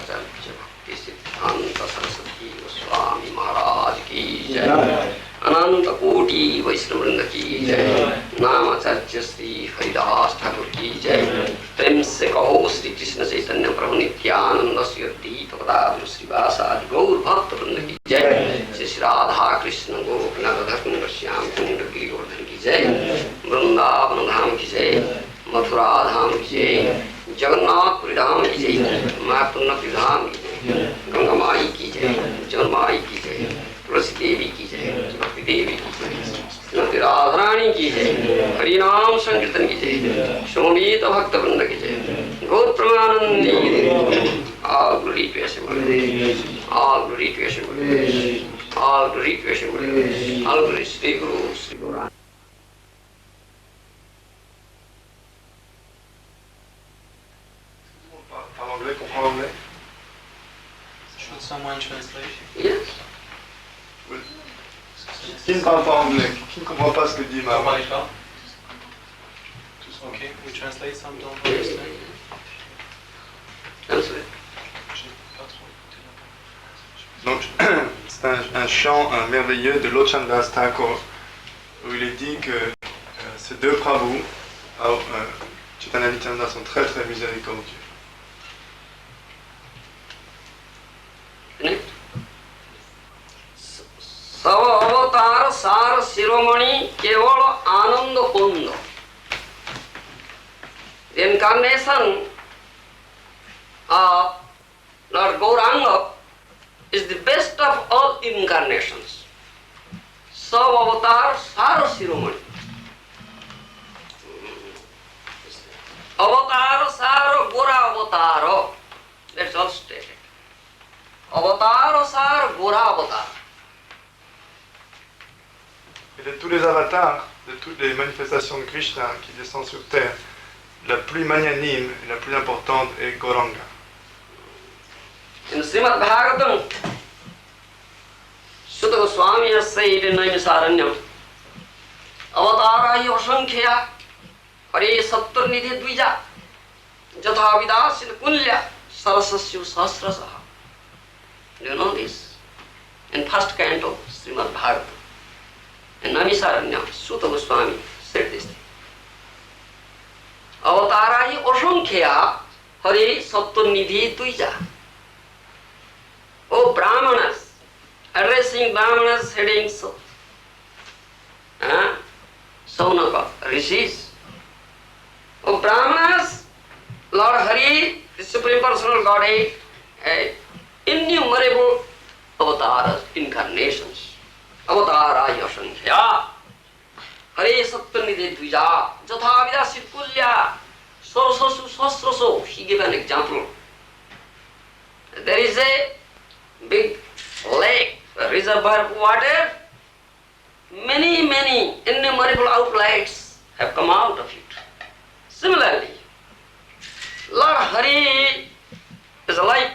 शंकराचार्य भक्ति सिद्धांत सरस्वती गोस्वामी महाराज की जय। अनंत कोटि वैष्णव वृंद की जय। नामाचार्य श्री हरिदास ठाकुर की जय। प्रेम से कहो श्री कृष्ण चैतन्य प्रभु नित्यानंद श्री अद्वैत गदाधर श्रीवासादि गौर भक्त वृंद की जय। श्री राधा कृष्ण गोपीनाथ कुंड श्याम कुंड गिरिवर्धन की जय। वृंदावन धाम की जय। मथुरा धाम की जय। जगन्नाथपुरी धाम की जय। मातुन्नपुरी धाम की जय। गंगा माई की जय। जगन्माई की जय। तुलसी देवी की जय। भक्ति देवी की जय। श्रीमती राधारानी की जय। हरिनाम संकीर्तन की जय। शोभित भक्त वृंद की जय। गौर प्रमानंदी। All glory to Hashem. All glory to Hashem. All glory to Hashem. All glory to Guru Sri Guru. Parle anglais, comprend anglais? Should someone translate? Yes. Oui. Qui ne parle pas anglais? Qui ne comprend pas ce que dit ma Nobody felt? Okay, we translate some, don't understand. Translate. J'ai pas trop écouté la Donc, c'est un chant merveilleux de Lochandas Thakur où il est dit que ces deux Prabhu, Chaitanya Nityananda, sont très très miséricordieux. सब अवतार सार शिरोमणि केवल आनंद कुंद. The incarnation of Lord Gauranga is the best of all incarnations. सब अवतार सार शिरोमणि. अवतार सार गोरा अवतार. That's all stated. अवतार सार गोरा अवतार. Et de tous les avatars, de toutes les manifestations de Krishna qui descendent sur terre, la plus magnanime et la plus importante est Gauranga. In Srimad Bhagavatam, Sutta Goswami has said in Naimisaranyam, Avatara hi asankhya, Hare Sattar Nidhi Dvija, Jatha Vidasin Kulya, Sarasasya Sahasrasaha. Do you know this? In first canto, Srimad Bhagavatam. In Naimisaranya, Sutta Goswami said this thing. Avatara hi asankhya, Hare Sattar Nidhi Dvija. Oh Brahmanas, addressing Brahmanas heading Saunaka, rishis. Oh Brahmanas, Lord Hari, the Supreme Personal Godhead, innumerable avatars, incarnations. Avatara yasankhya, Hare Satyanidhi Dvija, Jatha Vidasit Kulya, Sorosasu Sasraso. He gave an example. There is a big lake, a reservoir of water. Many innumerable outlets have come out of it. Similarly, Lord Hari is like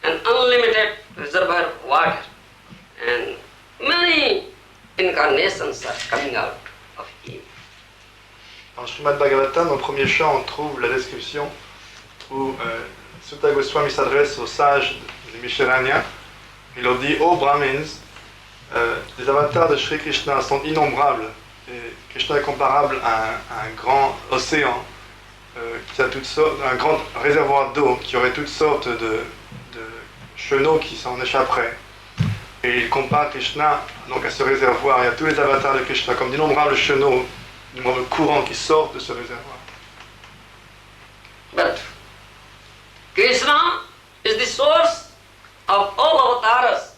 an unlimited reservoir of water, and many incarnations are coming out of him. Dans le Srimad Bhagavatam, au premier chant, on trouve la description où Sutta Goswami s'adresse aux sages de Misharanya. Il leur dit: ô Brahmins, les avatars de Sri Krishna sont innombrables. Et Krishna est comparable à un grand océan qui a toutes sortes, un grand réservoir d'eau qui aurait toutes sortes de chenaux qui s'en échapperaient. Et il compare Krishna donc à ce réservoir et à tous les avatars de Krishna comme d'innombrables chenaux, d'innombrables courants qui sortent de ce réservoir. But Krishna is the source of all avatars.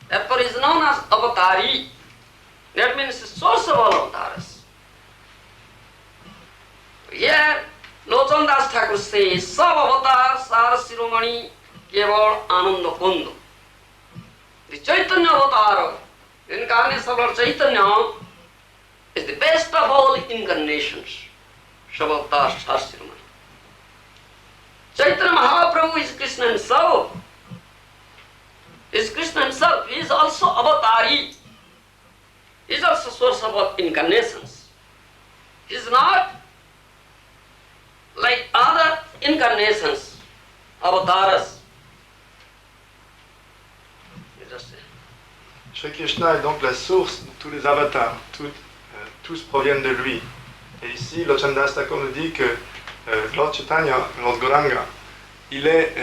Therefore he is known as Avatari. That means the source of all avatars. Here Lochandas Thakur says, Sab avatar sar siromani keval ananda kundu. The Chaitanya avatar, the incarnation of Lord Chaitanya, is the best of all incarnations. Sab avatar sar siromani. Chaitanya Mahaprabhu is Krishna himself. Is Krishna himself. He is also avatari. He is also source of all incarnations. He is not like other incarnations avatars. Shri Krishna est donc la source de tous les avatars, tous proviennent de lui. Et ici, Lochandas Thakur nous dit que Lord Chaitanya, Lord Gauranga, il est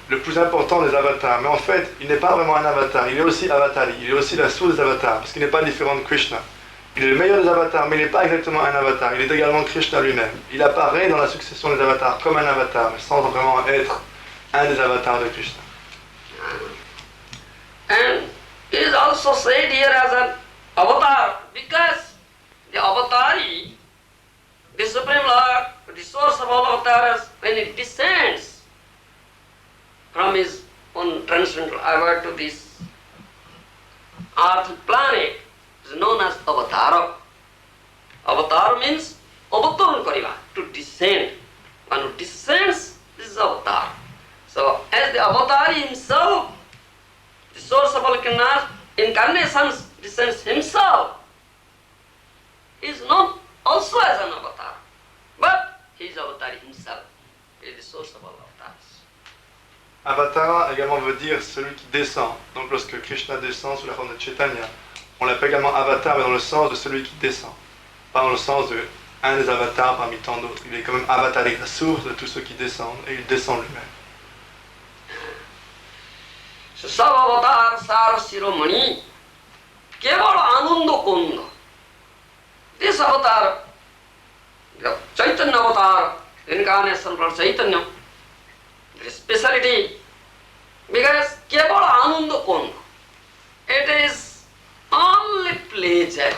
le plus important des avatars. Mais en fait, il n'est pas vraiment un avatar, il est aussi avatari, il est aussi la source des avatars, parce qu'il n'est pas différent de Krishna. Il est le meilleur des avatars, mais il n'est pas exactement un avatar, il est également Krishna lui-même. Il apparaît dans la succession des avatars comme un avatar, mais sans vraiment être un des avatars de Krishna. And he is also said here as an avatar because the avatari, the Supreme Lord, the source of all avatars, when it descends from his own transcendental avatar to this earth planet, is known as avatara. Avatar means avataran kariba, to descend. One who descends, this is avatar. So as the avatar himself, the source of all incarnations descends himself, he is known also as an avatar. But he is avatar himself. He is the source of all avatars. Avatara également veut dire celui qui descend. Donc lorsque Krishna descend sous la forme de Chaitanya, on l'appelle également avatar, mais dans le sens de celui qui descend. Pas dans le sens de un des avatars parmi tant d'autres. Il est quand même avatari, la source de tous ceux qui descendent, et il descend lui-même. So Savatar Sara Shiromani Keval Ananda Kunda. This avatar, the Chaitanya avatar, incarnation for Chaitanya, the speciality, because Keval Ananda Kunda, it is only pleasure,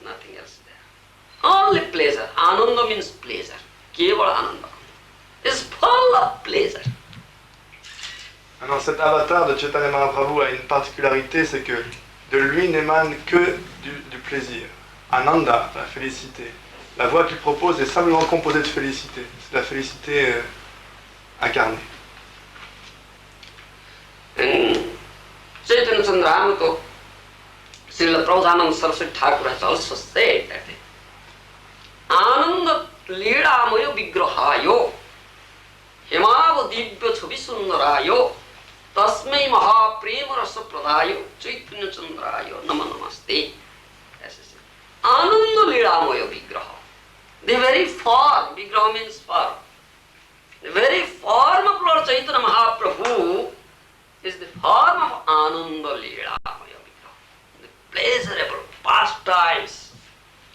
nothing else there. Only pleasure. Ananda means pleasure. Keval Ananda is full of pleasure. Maintenant, cet avatar de Chaitanya Mahaprabhu a une particularité, c'est que de lui n'émane que du plaisir. Ananda, la félicité. La voix qu'il propose est simplement composée de félicité. C'est la félicité incarnée. Chaitanya Chandramata, Srila Prabhupada Saraswati Thakur has also said that Ananda Leedamaya Vigrahayo Hemava Divya Chavisundarayo Tasmai Mahaprema Rasa Pradayo Chaitanya Chandrayo Nama Namaste. Ananda Leedamaya Vigraha. The very form, Vigraha means form. The very form of Lord Chaitanya Mahaprabhu is the form of Ananda Leedamaya Vigraha. The pleasurable pastimes,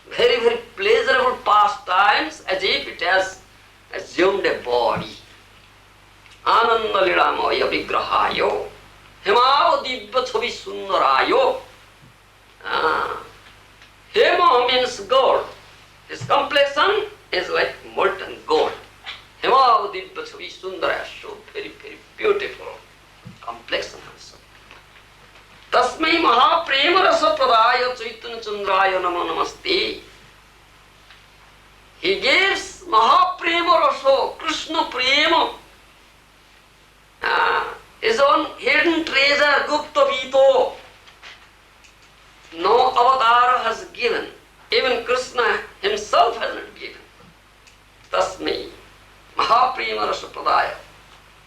very, very pleasurable pastimes, as if it has assumed a body. Ananda Leedamaya Vigrahayo Hemava Divya Chavi Sundarayo. Hema means gold. His complexion is like molten gold. Hemava Divya Chavi Sundaraya, so very, very beautiful complexion also. Tasmai Mahaprema Rasa Pradaya Chaitanya Chandraya Nama Namaste. He gives Mahaprema Rasa, Krishna Prema, his own hidden treasure, Gupta Vito. No avatar has given. Even Krishna himself has not given. Tasmai Mahaprema Rasa Pradaya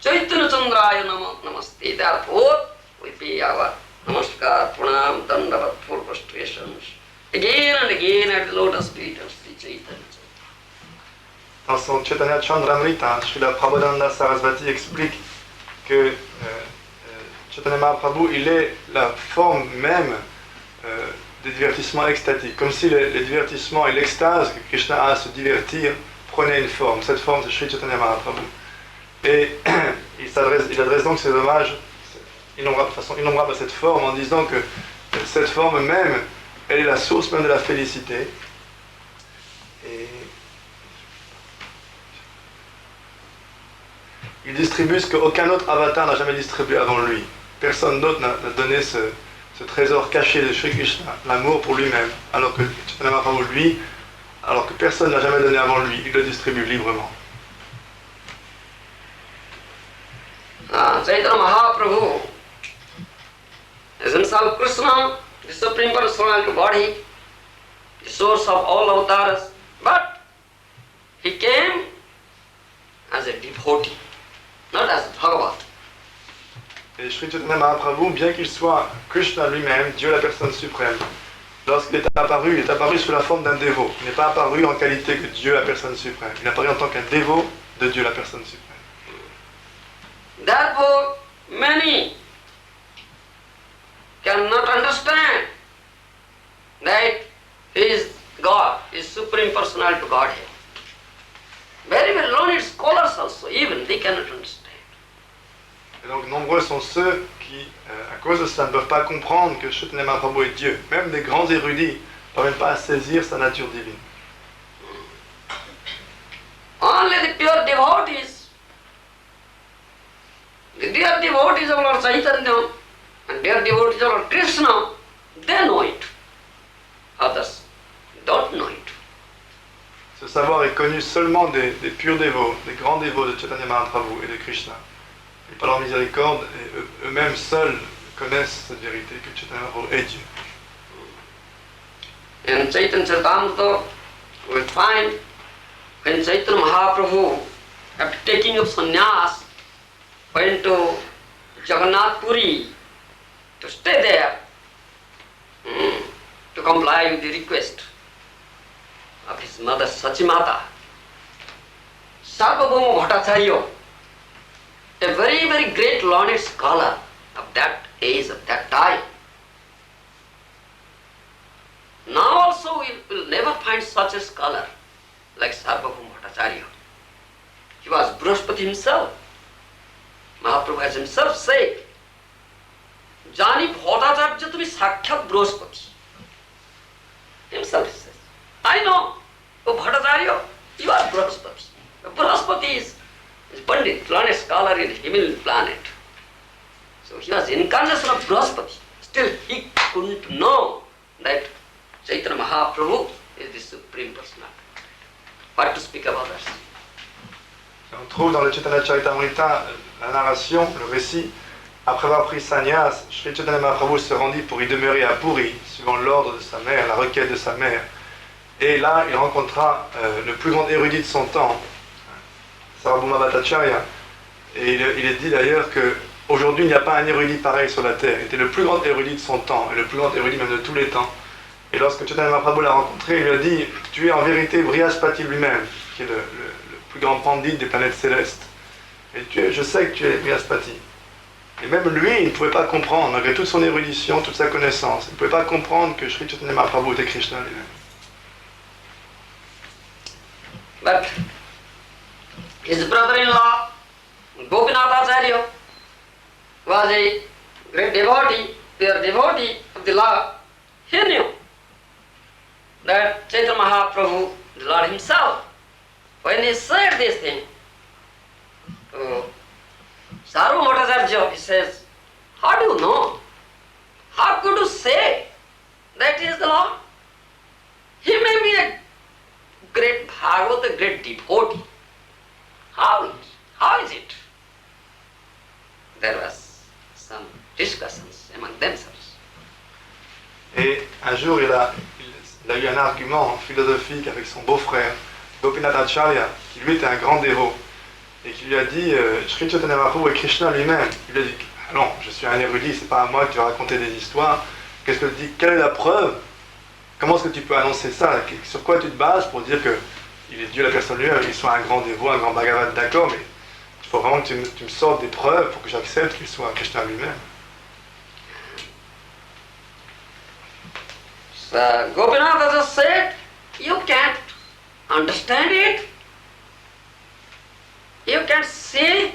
Chaitanya Chandraya Namaste. Therefore, we pay our namaskar, pranam, dandavat, full prostrations again and again at the lotus feet of Sri Chaitanya. Dans son Chaitanya Chandramrita, Srila Prabodhananda Sarasvati explique que Chaitanya Mahaprabhu, il est la forme même des divertissements extatiques. Comme si les divertissements et l'extase que Krishna a à se divertir prenaient une forme. Cette forme, c'est Sri Chaitanya Mahaprabhu. Et il adresse donc ses hommages de façon innombrable à cette forme en disant que cette forme même, elle est la source même de la félicité. Et il distribue ce qu'aucun autre avatar n'a jamais distribué avant lui. Personne d'autre n'a donné ce trésor caché de Shri Krishna, l'amour pour lui-même, alors que Chaitanya Mahaprabhu, lui, alors que personne n'a jamais donné avant lui, il le distribue librement. Chaitanya Mahaprabhu is himself Krishna, the Supreme Personality Body, the source of all avatars, but he came as a devotee. not as Bhagavat. Et Sri Chaitanya Mahaprabhu, bien qu'il soit Krishna lui-même, Dieu la personne suprême, lorsqu'il est apparu, il est apparu sous la forme d'un dévot. Il n'est pas apparu en qualité que Dieu la personne suprême. Il est apparu en tant qu'un dévot de Dieu la personne suprême. Therefore, many cannot understand that he is God, he is supreme personality to Godhead. Very, very learned scholars also, even they cannot understand. Et donc nombreux sont ceux qui, à cause de cela, ne peuvent pas comprendre que Chaitanya Mahaprabhu est Dieu. Même des grands érudits ne parviennent pas à saisir sa nature divine. Only the pure devotees, the dear devotees of Lord Chaitanya and dear devotees of Lord Krishna, they know it. Others don't know it. Ce savoir est connu seulement des purs dévots, des grands dévots de Chaitanya Mahaprabhu et de Krishna. Et par leur miséricorde, et eux-mêmes seuls connaissent cette vérité que Chaitanya Mahaprabhu est Dieu. In Chaitanya Charitamrita, we find when Chaitanya Mahaprabhu, after taking up sannyas, went to Jagannath Puri to stay there, to comply with the request of his mother Sachimata. Sarvabhauma Bhattacharya, a very, very great learned scholar of that age, of that time. Now also we will never find such a scholar like Sarvabhauma Bhattacharya. He was Brihaspati himself. Mahaprabhu has himself said, Jani Bhattacharya tumi Sakshat Brihaspati. Himself says, I know, oh Bhattacharya, you are Brihaspati. Brihaspati is Pandit, learned scholar in the heavenly planet. So he was incarnation of Brihaspati. Still he couldn't know that Chaitanya Mahaprabhu is the supreme personality. What to speak about others? On trouve dans le Chaitanya Charitamrita la narration, le récit. Après avoir pris sannyas, Sri Chaitanya Mahaprabhu se rendit pour y demeurer à Puri, suivant l'ordre de sa mère, la requête de sa mère. Et là, il rencontra le plus grand érudit de son temps, Sarvabhauma Bhattacharya. Et il est dit d'ailleurs qu'aujourd'hui, il n'y a pas un érudit pareil sur la terre. Il était le plus grand érudit de son temps, et le plus grand érudit même de tous les temps. Et lorsque Chaitanya Mahaprabhu l'a rencontré, il lui a dit « Tu es en vérité Brihaspati lui-même, qui est le plus grand pandit des planètes célestes. Et je sais que tu es Brihaspati. » Et même lui, il ne pouvait pas comprendre, malgré toute son érudition, toute sa connaissance, il ne pouvait pas comprendre que Sri Chaitanya Mahaprabhu était Krishna lui-même. But his brother-in-law, Gopinath Acharya, was a great devotee, pure devotee of the Lord. He knew that Chaitanya Mahaprabhu, the Lord himself, when he said this thing to Sarvabhauma Bhattacharya, he says, how do you know? How could you say that he is the Lord? He may be a great Bhagavat, a great devotee. How is it? There was some discussions among themselves. Et un jour, il a eu un argument philosophique avec son beau-frère, Gopinath Acharya, qui lui était un grand dévot, et qui lui a dit Sri Chaitanya Mahaprabhu est Krishna lui-même. Il lui a dit non, je suis un érudit, c'est pas à moi que tu vas raconter des histoires. Qu'est-ce que tu dis? Quelle est la preuve? Comment est-ce que tu peux annoncer ça? Sur quoi tu te bases pour dire que il est Dieu la personne lui-même, qu'il soit un grand dévot, un grand Bhagavat, d'accord, mais il faut vraiment que tu me sortes des preuves pour que j'accepte qu'il soit Krishna lui-même. So Gopinath just said, you can't understand it. You can't see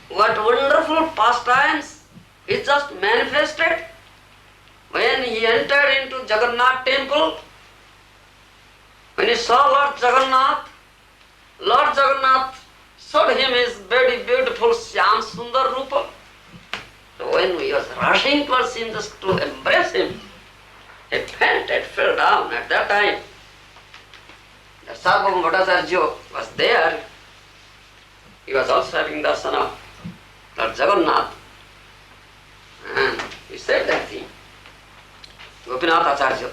what wonderful pastimes is just manifested when he entered into Jagannath temple. When he saw Lord Jagannath showed him his very beautiful Shyam Sundar Rupa. So when he was rushing towards him just to embrace him, he fainted, fell down. At that time, the Sarvabhauma Bhattacharya was there. He was also having darshan of Lord Jagannath. And he said that thing. Gopinath Acharya.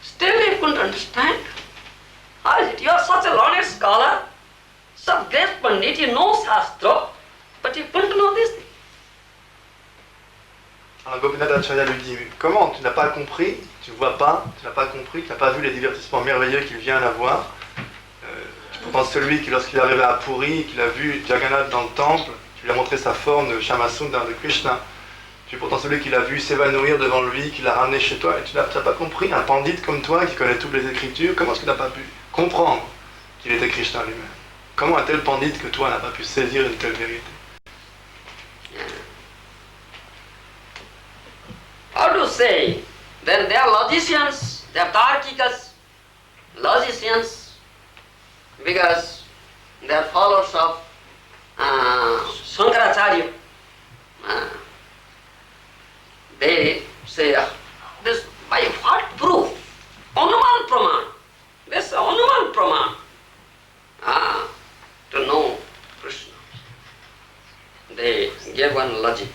Still he couldn't understand. How is it? You are such a learned scholar, such great Didn't you know Shastra? But you couldn't know this thing. Alors Gopinath Acharya lui dit, mais comment tu n'as pas compris, tu ne vois pas, tu n'as pas compris, tu n'as pas vu les divertissements merveilleux qu'il vient d'avoir. Pourtant celui qui, lorsqu'il est arrivé à Puri, qu'il a vu Jagannath dans le temple, qui lui a montré sa forme de Shamasundar, de Krishna, tu es pourtant celui qui l'a vu s'évanouir devant lui, qui l'a ramené chez toi, et tu n'as pas compris, un pandit comme toi qui connaît toutes les écritures, comment est-ce que tu n'as pas pu comprendre qu'il était Krishna lui-même? Comment un tel pandit que toi n'a pas pu saisir une telle vérité? How to say, then they are logicians, they are Tarkikas, logicians, because they are followers of Shankaracharya. They say, this by what proof? Anuman Praman. This Anuman Praman. To know Krishna. They gave one logic.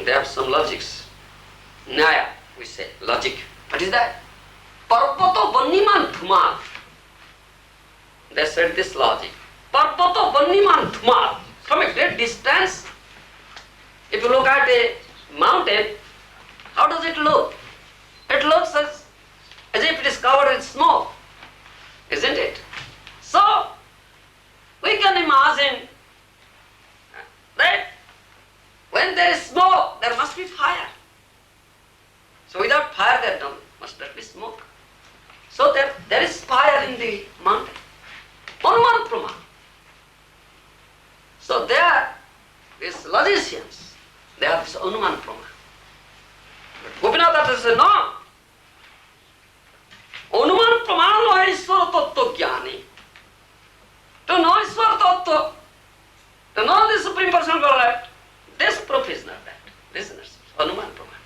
They have some logics. Nyaya, we say, logic. What is that? Parvato Vanniman Thumal. They said this logic. Parvato Vanniman Thumal. From a great distance, if you look at a mountain, how does it look? It looks as if it is covered with snow, isn't it? So, we can imagine that when there is smoke, there must be fire. So without fire, there must not be smoke. So there is fire in the mountain. Anuman Praman. So they are these logicians. They have this Anuman Praman. But Gopinath says, no. Anuman Praman no Ishvara Tattva Jnani. To know Ishvara Tattva, to know the Supreme Personal Godhead, this proof is not that. Listeners, Anuman Praman.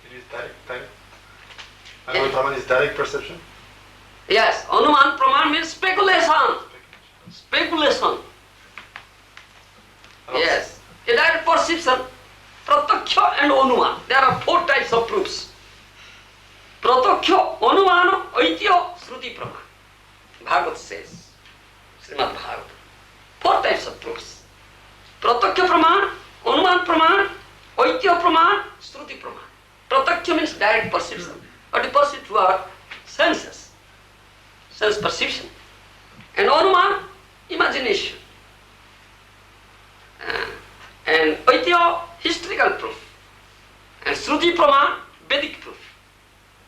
It is direct. Anuman Praman is direct perception? Yes, Anuman Praman means speculation. Speculation. Yes, a direct perception, Pratyaksha and Anuman. There are 4 types of proofs. Pratyaksha, Anumana, Aitya, Shruti Praman. Bhagavad says, Srimad Bhagavad. 4 types of proofs. Pratyaksha Praman, Anuman Praman, Aitya Praman, Shruti Praman. Pratyaksha means direct perception. What you perceive through our senses, sense perception. And Anuman, imagination. And Aitya, historical proof. And Shruti Praman, Vedic proof.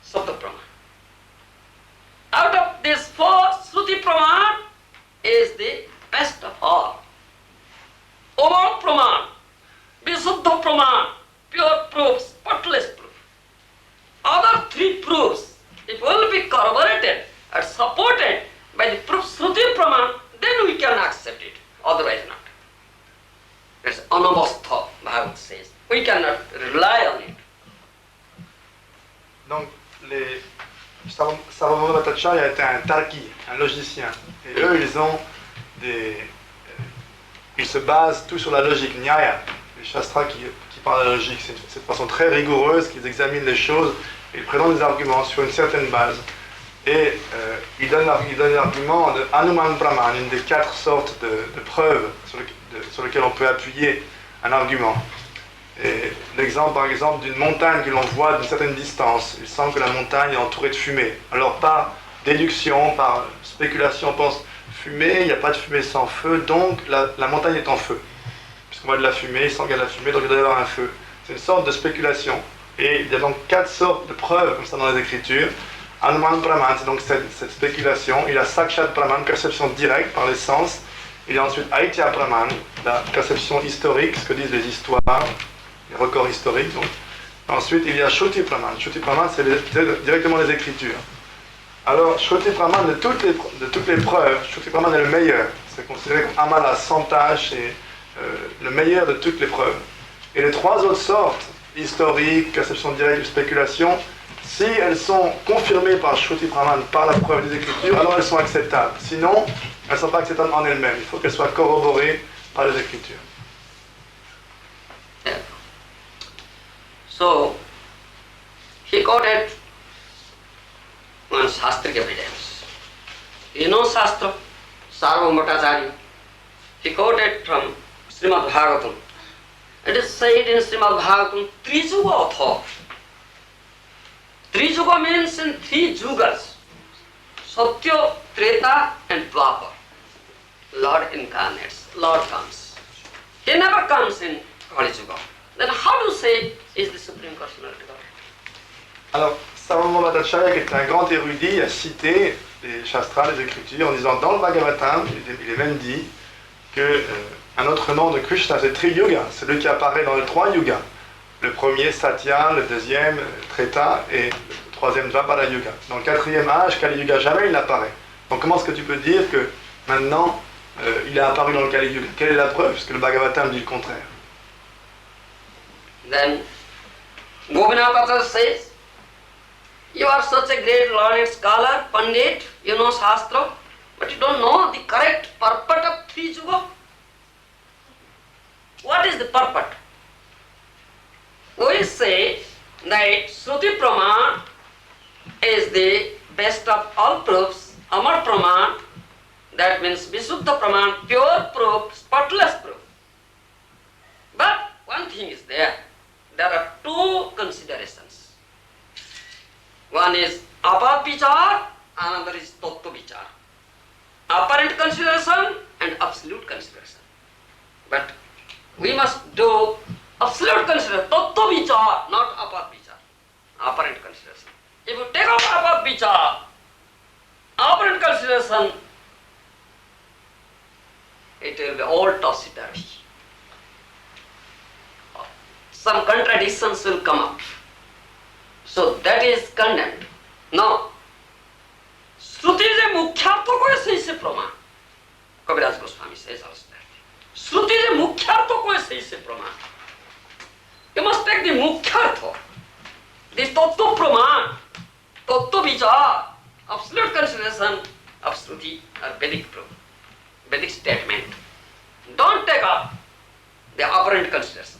Sabda Praman. Out of these 4, Shruti Praman is the best of all. Amal Praman, Visuddha Praman, pure proof, spotless proof. Other 3 proofs, if will be corroborated or supported by the proof Shruti Praman, then we can accept it, otherwise not. That's Anavastha, Bhagavad says. We cannot rely on it. Donc, Sarvabhauma Bhattacharya était un tarki, un logicien. Et eux, ils se basent tout sur la logique, Nyaya, les shastras qui parlent de la logique. C'est de façon très rigoureuse qu'ils examinent les choses et ils présentent des arguments sur une certaine base. Et ils donnent l'argument de Anuman Praman, une des 4 sortes de preuves sur lesquelles on peut appuyer un argument. Et l'exemple par exemple d'une montagne que l'on voit d'une certaine distance, il semble que la montagne est entourée de fumée. Alors par déduction, par spéculation, on pense fumée, il n'y a pas de fumée sans feu, donc la montagne est en feu. Puisqu'on voit de la fumée, il semble qu'il y a de la fumée, donc il doit y avoir un feu. C'est une sorte de spéculation. Et il y a donc 4 sortes de preuves comme ça dans les Écritures. Anuman Praman, c'est donc cette spéculation. Il y a Sakshat Praman, perception directe par les sens. Il y a ensuite Aitya Praman, la perception historique, ce que disent les histoires, les records historiques. Donc. Ensuite, il y a Shruti Praman. Shruti Praman, c'est directement les Écritures. Alors, Shruti Praman, de toutes les preuves, Shruti Praman est le meilleur. C'est considéré comme Amala, sans tâche, et le meilleur de toutes les preuves. Et les 3 autres sortes, historique, perception directe ou spéculation, si elles sont confirmées par Shruti Praman, par la preuve des Écritures, alors elles sont acceptables. Sinon, elles ne sont pas acceptables en elles-mêmes. Il faut qu'elles soient corroborées par les Écritures. Yeah. So, he quoted one Shastric evidence. You know Shastra? Sarvabhauma Bhattacharya, he quoted from Srimad Bhagavatam. It is said in Srimad Bhagavatam, Trijuga Atha. Trijuga means in 3 jugas, Satya, Treta and Dwapar. Lord incarnates, Lord comes. He never comes in Kali Yuga. Then how to say is the Supreme Personality of God? Alors, Sarvabhauma Bhattacharya, qui était un grand érudit, a cité les Shastras, les Écritures, en disant dans le Bhagavatam, il est même dit que un autre nom de Krishna, c'est Tri-Yuga, celui qui apparaît dans les 3 yugas. Le premier, Satya, le deuxième, Treta, et le troisième, Dvapara Yuga. Dans le 4e âge, Kali Yuga, jamais il n'apparaît. Donc comment est-ce que tu peux dire que maintenant, il est apparu dans le Kali Yuga? Quelle est la preuve? Puisque le Bhagavatam dit le contraire. Then Gopinath says, you are such a great learned scholar, Pandit, you know Shastra, but you don't know the correct purport of Tri-Yuga. What is the purport? We say that Shruti Praman is the best of all proofs, Amar Praman, that means Visuddha Praman, pure proof, spotless proof. But one thing is there are 2 considerations. One is Apat Vichar, another is Tattva Vichar. Apparent consideration and absolute consideration. But we must do absolute consideration, Tattva Vichar, not Apat Vichar. Apparent consideration. If you take out Apat Vichar, apparent consideration, it will be all topsy-turvy. Some contradictions will come up. So that is condemned. Now, Shruti je mukhyartha koise se praman. Kaviraj Goswami says also that. Shruti je mukhyartha koise se praman. You must take the mukhyartha, the tattva praman, tattva vichar, absolute consideration of Shruti or Vedic proof, Vedic statement. Don't take up the apparent considerations.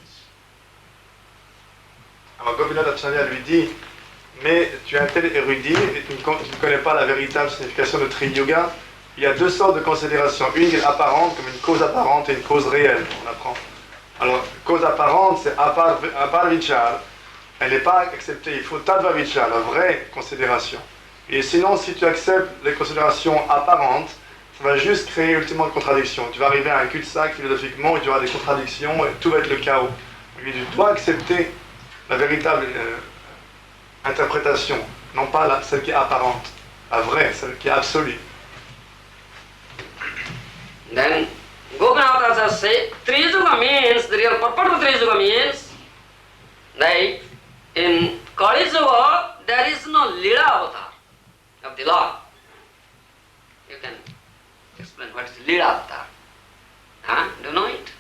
Alors Gopinath Acharya lui dit, mais tu es un tel érudit et tu ne connais pas la véritable signification de Tri-Yuga. Il y a 2 sortes de considérations. Une qui est apparente, comme une cause apparente, et une cause réelle, on apprend. Alors, cause apparente, c'est apar vichar. Elle n'est pas acceptée, il faut tadva vichar, la vraie considération. Et sinon, si tu acceptes les considérations apparentes, ça va juste créer ultimement une contradiction. Tu vas arriver à un cul-de-sac philosophiquement où tu auras des contradictions et tout va être le chaos. Donc, tu dois accepter la véritable interprétation, non pas celle qui est apparente, la vraie, celle qui est absolue. Then Gopinath says, Tri-Yuga means, the real purport of Tri-Yuga means that in Kali Yuga there is no Lila avatar of the Lord. You can explain what is Lila avatar. Do you know it?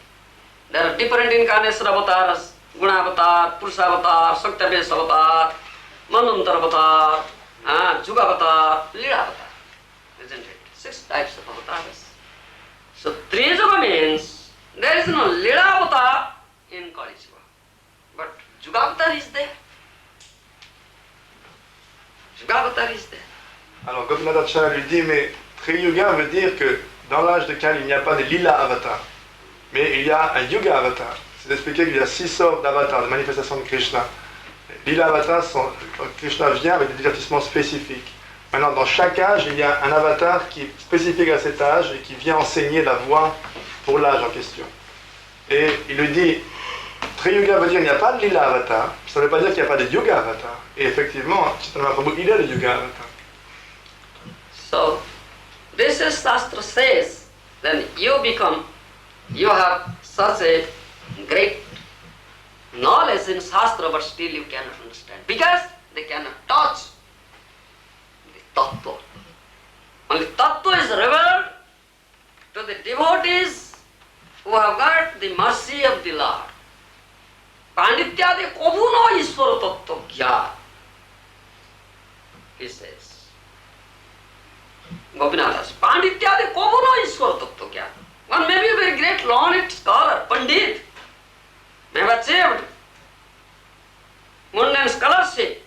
There are different incarnation avatars. Guna avatar, Purusha avatar, Saktavesh avatar, Manvantar avatar, Juga avatar, Lila avatar, isn't it? 6 types of avatars. So Tri-Yuga means there is no Lila avatar in Kali Yuga, but Juga avatar is there. Juga avatar is there. Alors Gopinath Acharya lui dit, mais Tri-Yuga veut dire que dans l'âge de Kali, il n'y a pas de Lila avatar, mais il y a un Yuga avatar. C'est d'expliquer qu'il y a 6 sortes d'avatars, de manifestations de Krishna. Lila avatars, Krishna vient avec des divertissements spécifiques. Maintenant, dans chaque âge, il y a un avatar qui est spécifique à cet âge et qui vient enseigner la voie pour l'âge en question. Et il lui dit, Tri-Yuga veut dire qu'il n'y a pas de Lila avatar, ça ne veut pas dire qu'il n'y a pas de Yuga avatar. Et effectivement, Chaitanya Mahaprabhu, il est le Yuga avatar. So, this is Shastra says, then you have such a great knowledge in Shastra, but still you cannot understand. Because they cannot touch the Tattva. Only Tattva is revealed to the devotees who have got the mercy of the Lord. Pandityade kobuno Ishvara Tattva Gyan, he says. Gopinath, Pandityade kobuno Ishvara Tattva Gyan. One may be a very great learned scholar, Pandit, may have achieved mundane scholarship,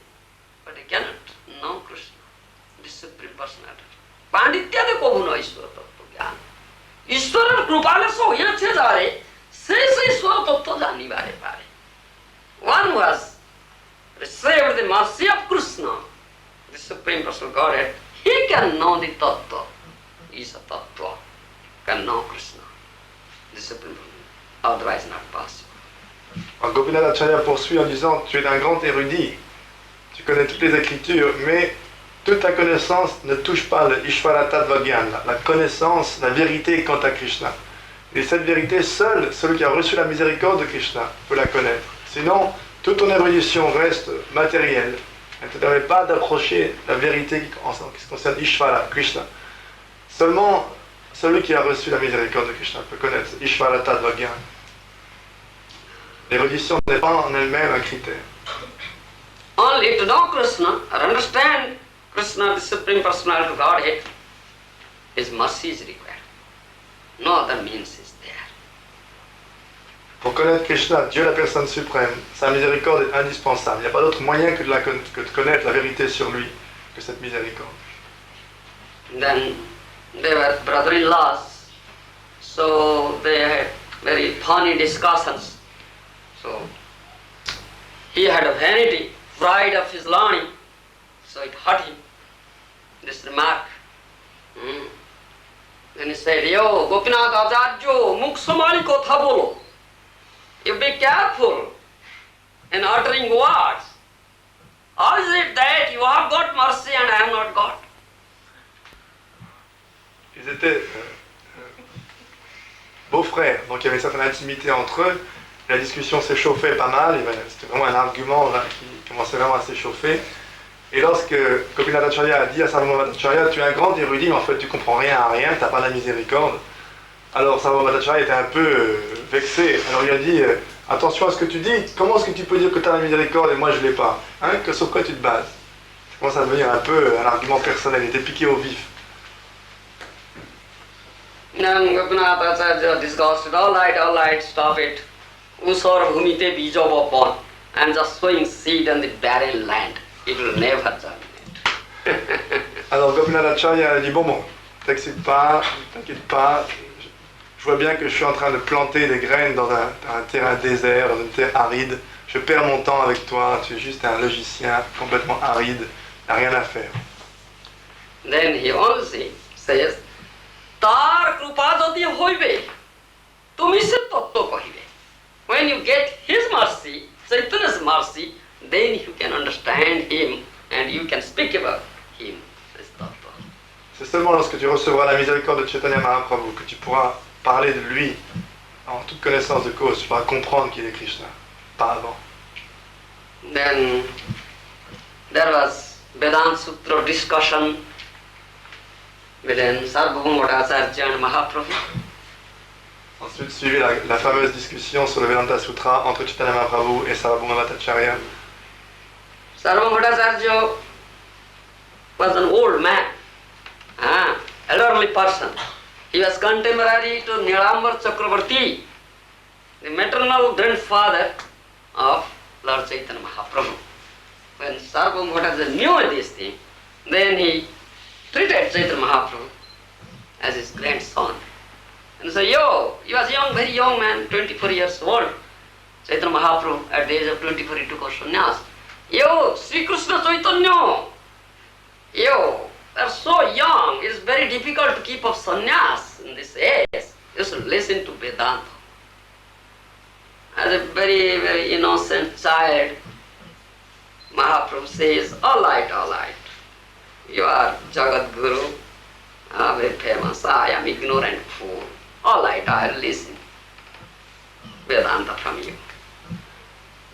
but he cannot know Krishna, the Supreme Personality. Pandityade kobuno Ishvara Tattva Gyan. ईश्वर कृपाले सो यहाँ थे जा रहे से ईश्वर तत्व जानी बारे बारे one was received the mercy of Krishna, the Supreme Personal Godhead. He can know the tattva, is a tattva, can know Krishna, the Supreme Personal, otherwise not possible. Alors, Gopinath Acharya poursuit en disant, tu es un grand érudit, tu connais toutes les écritures, mais toute ta connaissance ne touche pas le Ishvara Tattva Gyan, la connaissance, la vérité quant à Krishna. Et cette vérité, seul celui qui a reçu la miséricorde de Krishna peut la connaître. Sinon, toute ton évolution reste matérielle. Elle ne te permet pas d'approcher la vérité qui se concerne Ishvara, Krishna. Seulement, celui qui a reçu la miséricorde de Krishna peut connaître Ishvara Tattva Gyan. L'érudition n'est pas en elle-même un critère. Only to know Krishna or understand Krishna, the Supreme Personality of Godhead, His mercy is required. No other means is there. Pour connaître Krishna, Dieu la personne suprême, sa miséricorde est indispensable. Il n'y a pas d'autre moyen que de connaître la vérité sur lui que cette miséricorde. Then they were brother-in-laws, so they had very funny discussions. So he had a vanity, pride of his learning, so it hurt him, this remark. Then he said, Yo, Gopinath Acharya, mukh samali kotha bolo. You be careful in uttering words. How is it that you have got mercy and I have not got? Ils étaient beaux-frères, donc il y avait une certaine intimité entre eux. La discussion s'échauffait pas mal, c'était vraiment un argument là, qui commençait vraiment à s'échauffer. Et lorsque Gopinath Acharya a dit à Sarvabhauma Bhattacharya, tu es un grand érudit, mais en fait tu comprends rien à rien, tu n'as pas la miséricorde. Alors Sarvabhauma Bhattacharya était un peu vexé. Alors il a dit, attention à ce que tu dis, comment est-ce que tu peux dire que tu as la miséricorde et moi je ne l'ai pas, hein, sur quoi tu te bases? Ça commence à devenir un peu un argument personnel, il était piqué au vif. Then Gopinath Acharya disgusted, all right, stop it. Usar bhumite bija bapon. I am just sowing seed on the barren land. It will never germinate. Alors Gopinath Acharya a dit, bon, t'excite pas, t'inquiète pas, je vois bien que je suis en train de planter des graines dans un terrain désert, dans une terre aride. Je perds mon temps avec toi, tu es juste un logicien complètement aride, il n'y a rien à faire. Then he also says, Tar krupa jodi hoibe, tumi se tattva kahibe. When you get his mercy, Chaitanya's mercy, then you can understand him and you can speak about him as tattva. C'est seulement lorsque tu recevras la miséricorde de Chaitanya Mahaprabhu que tu pourras parler de lui en toute connaissance de cause, tu pourras comprendre qu'il est Krishna, pas avant. Then there was Vedanta Sutra discussion between Sarvabhauma Bhattacharya and Mahaprabhu. Ensuite suivit la fameuse discussion sur le Vedanta Sutra entre Chaitanya Mahaprabhu et Sarvabhauma Bhattacharya. Sarvabhauma Bhattacharya was an old man, elderly person. He was contemporary to Nilambar Chakravarti, the maternal grandfather of Lord Chaitanya Mahaprabhu. When Sarvabhauma Bhattacharya knew this thing, then he treated Chaitanya Mahaprabhu as his grandson. And so, he was young, very young man, 24 years old. Chaitanya Mahaprabhu, at the age of 24, he took a sannyas. Sri Krishna Chaitanya, they're so young, it's very difficult to keep up sannyas in this age. You should listen to Vedanta. As a very, very innocent child, Mahaprabhu says, all right, you are Jagat Guru, very famous, I am ignorant fool. All right, I'll listen. Vedanta from you.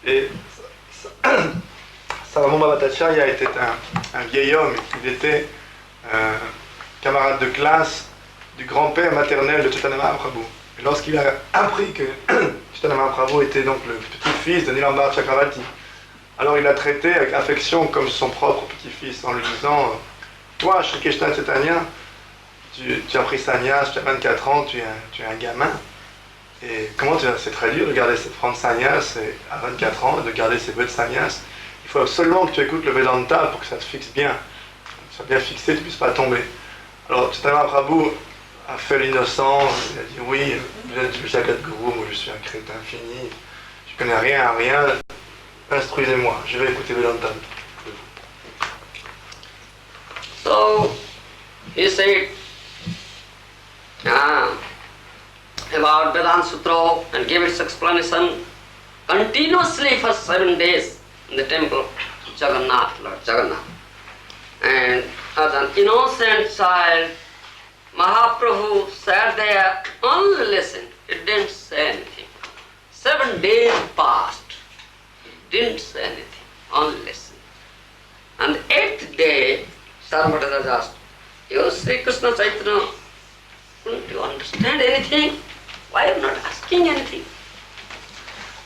Et Sarvabhauma Bhattacharya était un vieil homme, il était camarade de classe du grand-père maternel de Chaitanya Mahaprabhu. Et lorsqu'il a appris que Chaitanya Mahaprabhu était donc le petit-fils de Nilambar Chakravarti, alors il l'a traité avec affection comme son propre petit-fils en lui disant toi, Sri Krishna Chaitanya, tu as pris sannyas, tu as 24 ans, tu es un gamin. Et comment c'est très dur de prendre sannyas à 24 ans, de garder ses vœux de sannyas. Il faut absolument que tu écoutes le Vedanta pour que ça te fixe bien, que ça soit bien fixé, que tu ne puisses pas tomber. Alors Chaitanya Mahaprabhu a fait l'innocent, il a dit oui, vous êtes du Jagat Guru, moi je suis un crétin fini, je connais rien à rien, instruisez-moi, je vais écouter Vedanta. So he said about Vedanta Sutra and gave its explanation continuously for 7 days in the temple of Jagannath, Lord Jagannath. And as an innocent child, Mahaprabhu sat there, only listened. He didn't say anything. 7 days passed. He didn't say anything, only listened. On the 8th day, Sarvadatta asked, you Sri Krishna Chaitanya, couldn't you understand anything? Why are you not asking anything?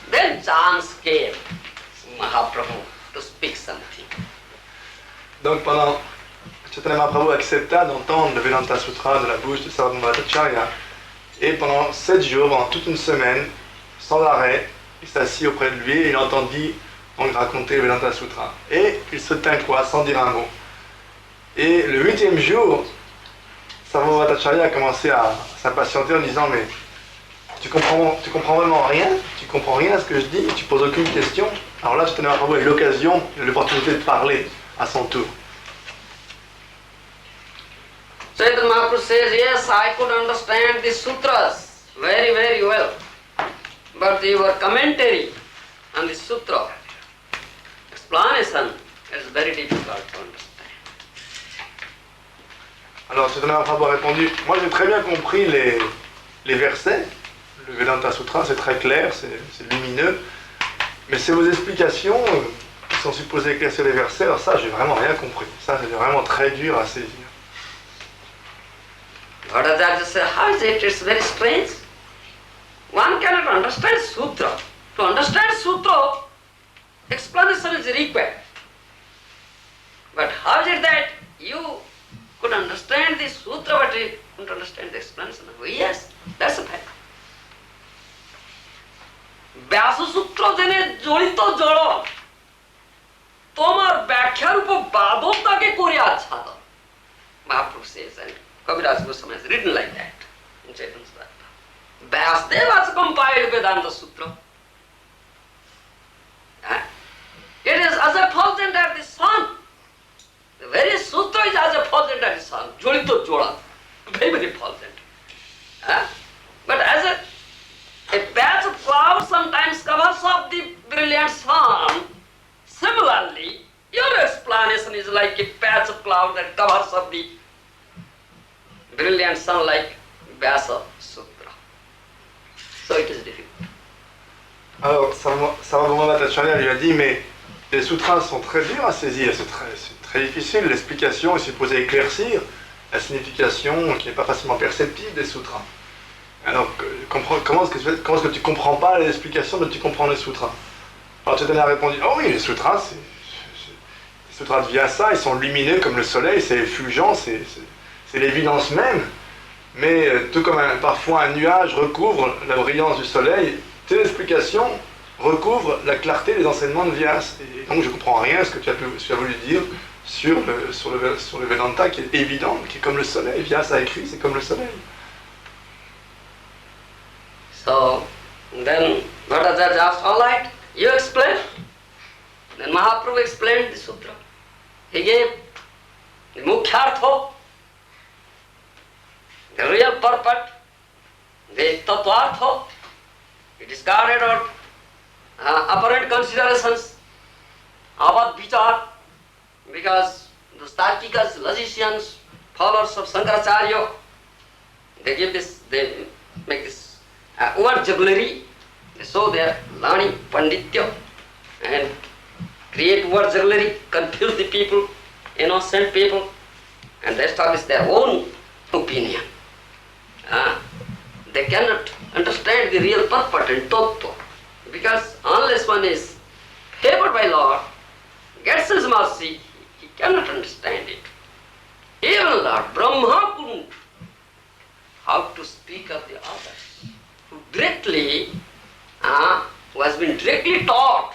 Then chance came, Mahaprabhu, to speak something. Donc pendant Chaitanya Mahaprabhu accepta d'entendre le Vedanta Sutra de la bouche de Sarvabhauma Bhattacharya, et pendant 7 jours, pendant toute une semaine, sans arrêt, il s'assit auprès de lui et il entendit donc raconter le Vedanta Sutra. Et il se tint quoi, sans dire un mot. Et le 8e jour, Sarvabhauma Bhattacharya a commencé à s'impatienter en disant mais tu comprends vraiment rien, tu comprends rien à ce que je dis, tu poses aucune question. Alors là, Chaitanya Mahaprabhu a eu l'occasion, l'opportunité de parler à son tour. Chaitanya Mahaprabhu says, yes, I could understand the sutras very, very well. But your commentary on the sutra, explanation, is very difficult to understand. Alors Chaitanya Mahaprabhu a répondu, moi j'ai très bien compris les versets, le Vedanta Sutra c'est très clair, c'est lumineux, mais c'est vos explications qui sont supposées éclaircir les versets, alors ça j'ai vraiment rien compris, ça c'est vraiment très dur à saisir. Bhattacharya said, how is it? It's very strange. One cannot understand sutra. To understand sutra, explanation is required. But how is it that you could understand the sutra but you couldn't understand the explanation? Oh, yes, that's a fact. ব্যাস সূত্র জেনে জড়িত জড় তোমার ব্যাখ্যার উপর বাদতাকে করে আচ্ছাদন. Mahaprabhu says, and Kaviraj Goswami has written like that in Chaitanya Sutra. Vyasdeva has compiled Vedanta Sutra. It is as effulgent as the sun. The very sutra is as effulgent as the sun. Jolito joda. Very, very effulgent. But as a patch of cloud sometimes covers up the brilliant sun, similarly, your explanation is like a patch of cloud that covers up the brilliant sun like Vyasa Sutra. So it is difficult. Alors Sarvabhauma Bhattacharya lui a dit mais les sutras sont très durs à saisir, c'est très difficile, l'explication est supposée éclaircir la signification qui n'est pas facilement perceptible des sutras. Alors comment est-ce que tu comprends pas l'explication mais tu comprends les sutras? Alors Chaitanya a répondu, oh oui, les sutras, les sutras de Vyasa, ils sont lumineux comme le soleil, c'est effulgent, c'est l'évidence même, mais tout comme parfois un nuage recouvre la brillance du soleil, tes explications recouvrent la clarté des enseignements de Vyasa. Et donc je ne comprends rien à ce que tu as voulu dire sur le Vedanta qui est évident, qui est comme le soleil. Vyasa a écrit, c'est comme le soleil. So then Bhattacharya asked, all right, you explain. Then Mahaprabhu explained the sutra. He gave the mukhyartha, the real purport, the tattvartha. He discarded out apparent considerations, avad vichar, because the Starkikas, logicians, followers of Shankaracharya, they make this word jugglery, they show their learning, panditya, and create word jugglery, confuse the people, innocent people, and they establish their own opinion. They cannot understand the real purport and tattva, because unless one is favored by Lord, gets His mercy, he cannot understand it. Even Lord Brahma couldn't. How to speak of the others who directly, who has been directly taught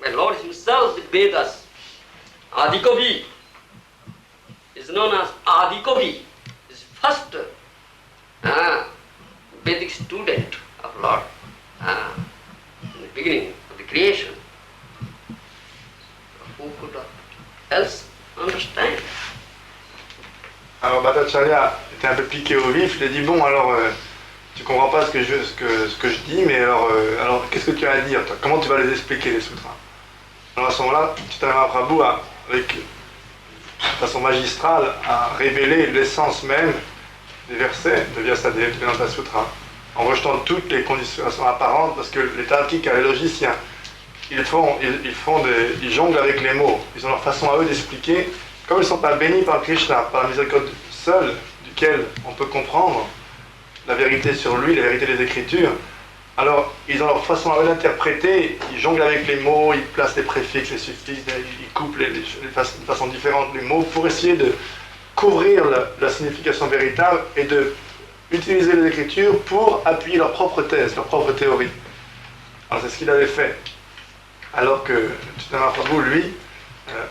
by Lord Himself, the Vedas. Adikavi is known as Adikavi, is first student of Lord in the beginning of the creation. Who could else understand? Alors Bhattacharya était un peu piqué au vif, il a dit bon alors tu comprends pas ce que je dis, mais alors qu'est-ce que tu as à dire toi? Comment tu vas les expliquer les sutras? Alors à ce moment-là, Chaitanya Mahaprabhu avec de façon magistrale a révélé l'essence même des versets de Vyasadeva du Vedanta Sutra, en rejetant toutes les conditions apparentes, parce que les Tarkikas, les logiciens, ils jonglent avec les mots, ils ont leur façon à eux d'expliquer. Comme ils ne sont pas bénis par Krishna, par la miséricorde seule, duquel on peut comprendre la vérité sur lui, la vérité des Écritures, alors ils ont leur façon à eux d'interpréter, ils jonglent avec les mots, ils placent les préfixes, les suffixes, ils coupent de façon différente les mots pour essayer de couvrir la signification véritable et de utiliser les Écritures pour appuyer leur propre thèse, leur propre théorie. Alors c'est ce qu'il avait fait. Alors que Chaitanya Mahaprabhu, lui,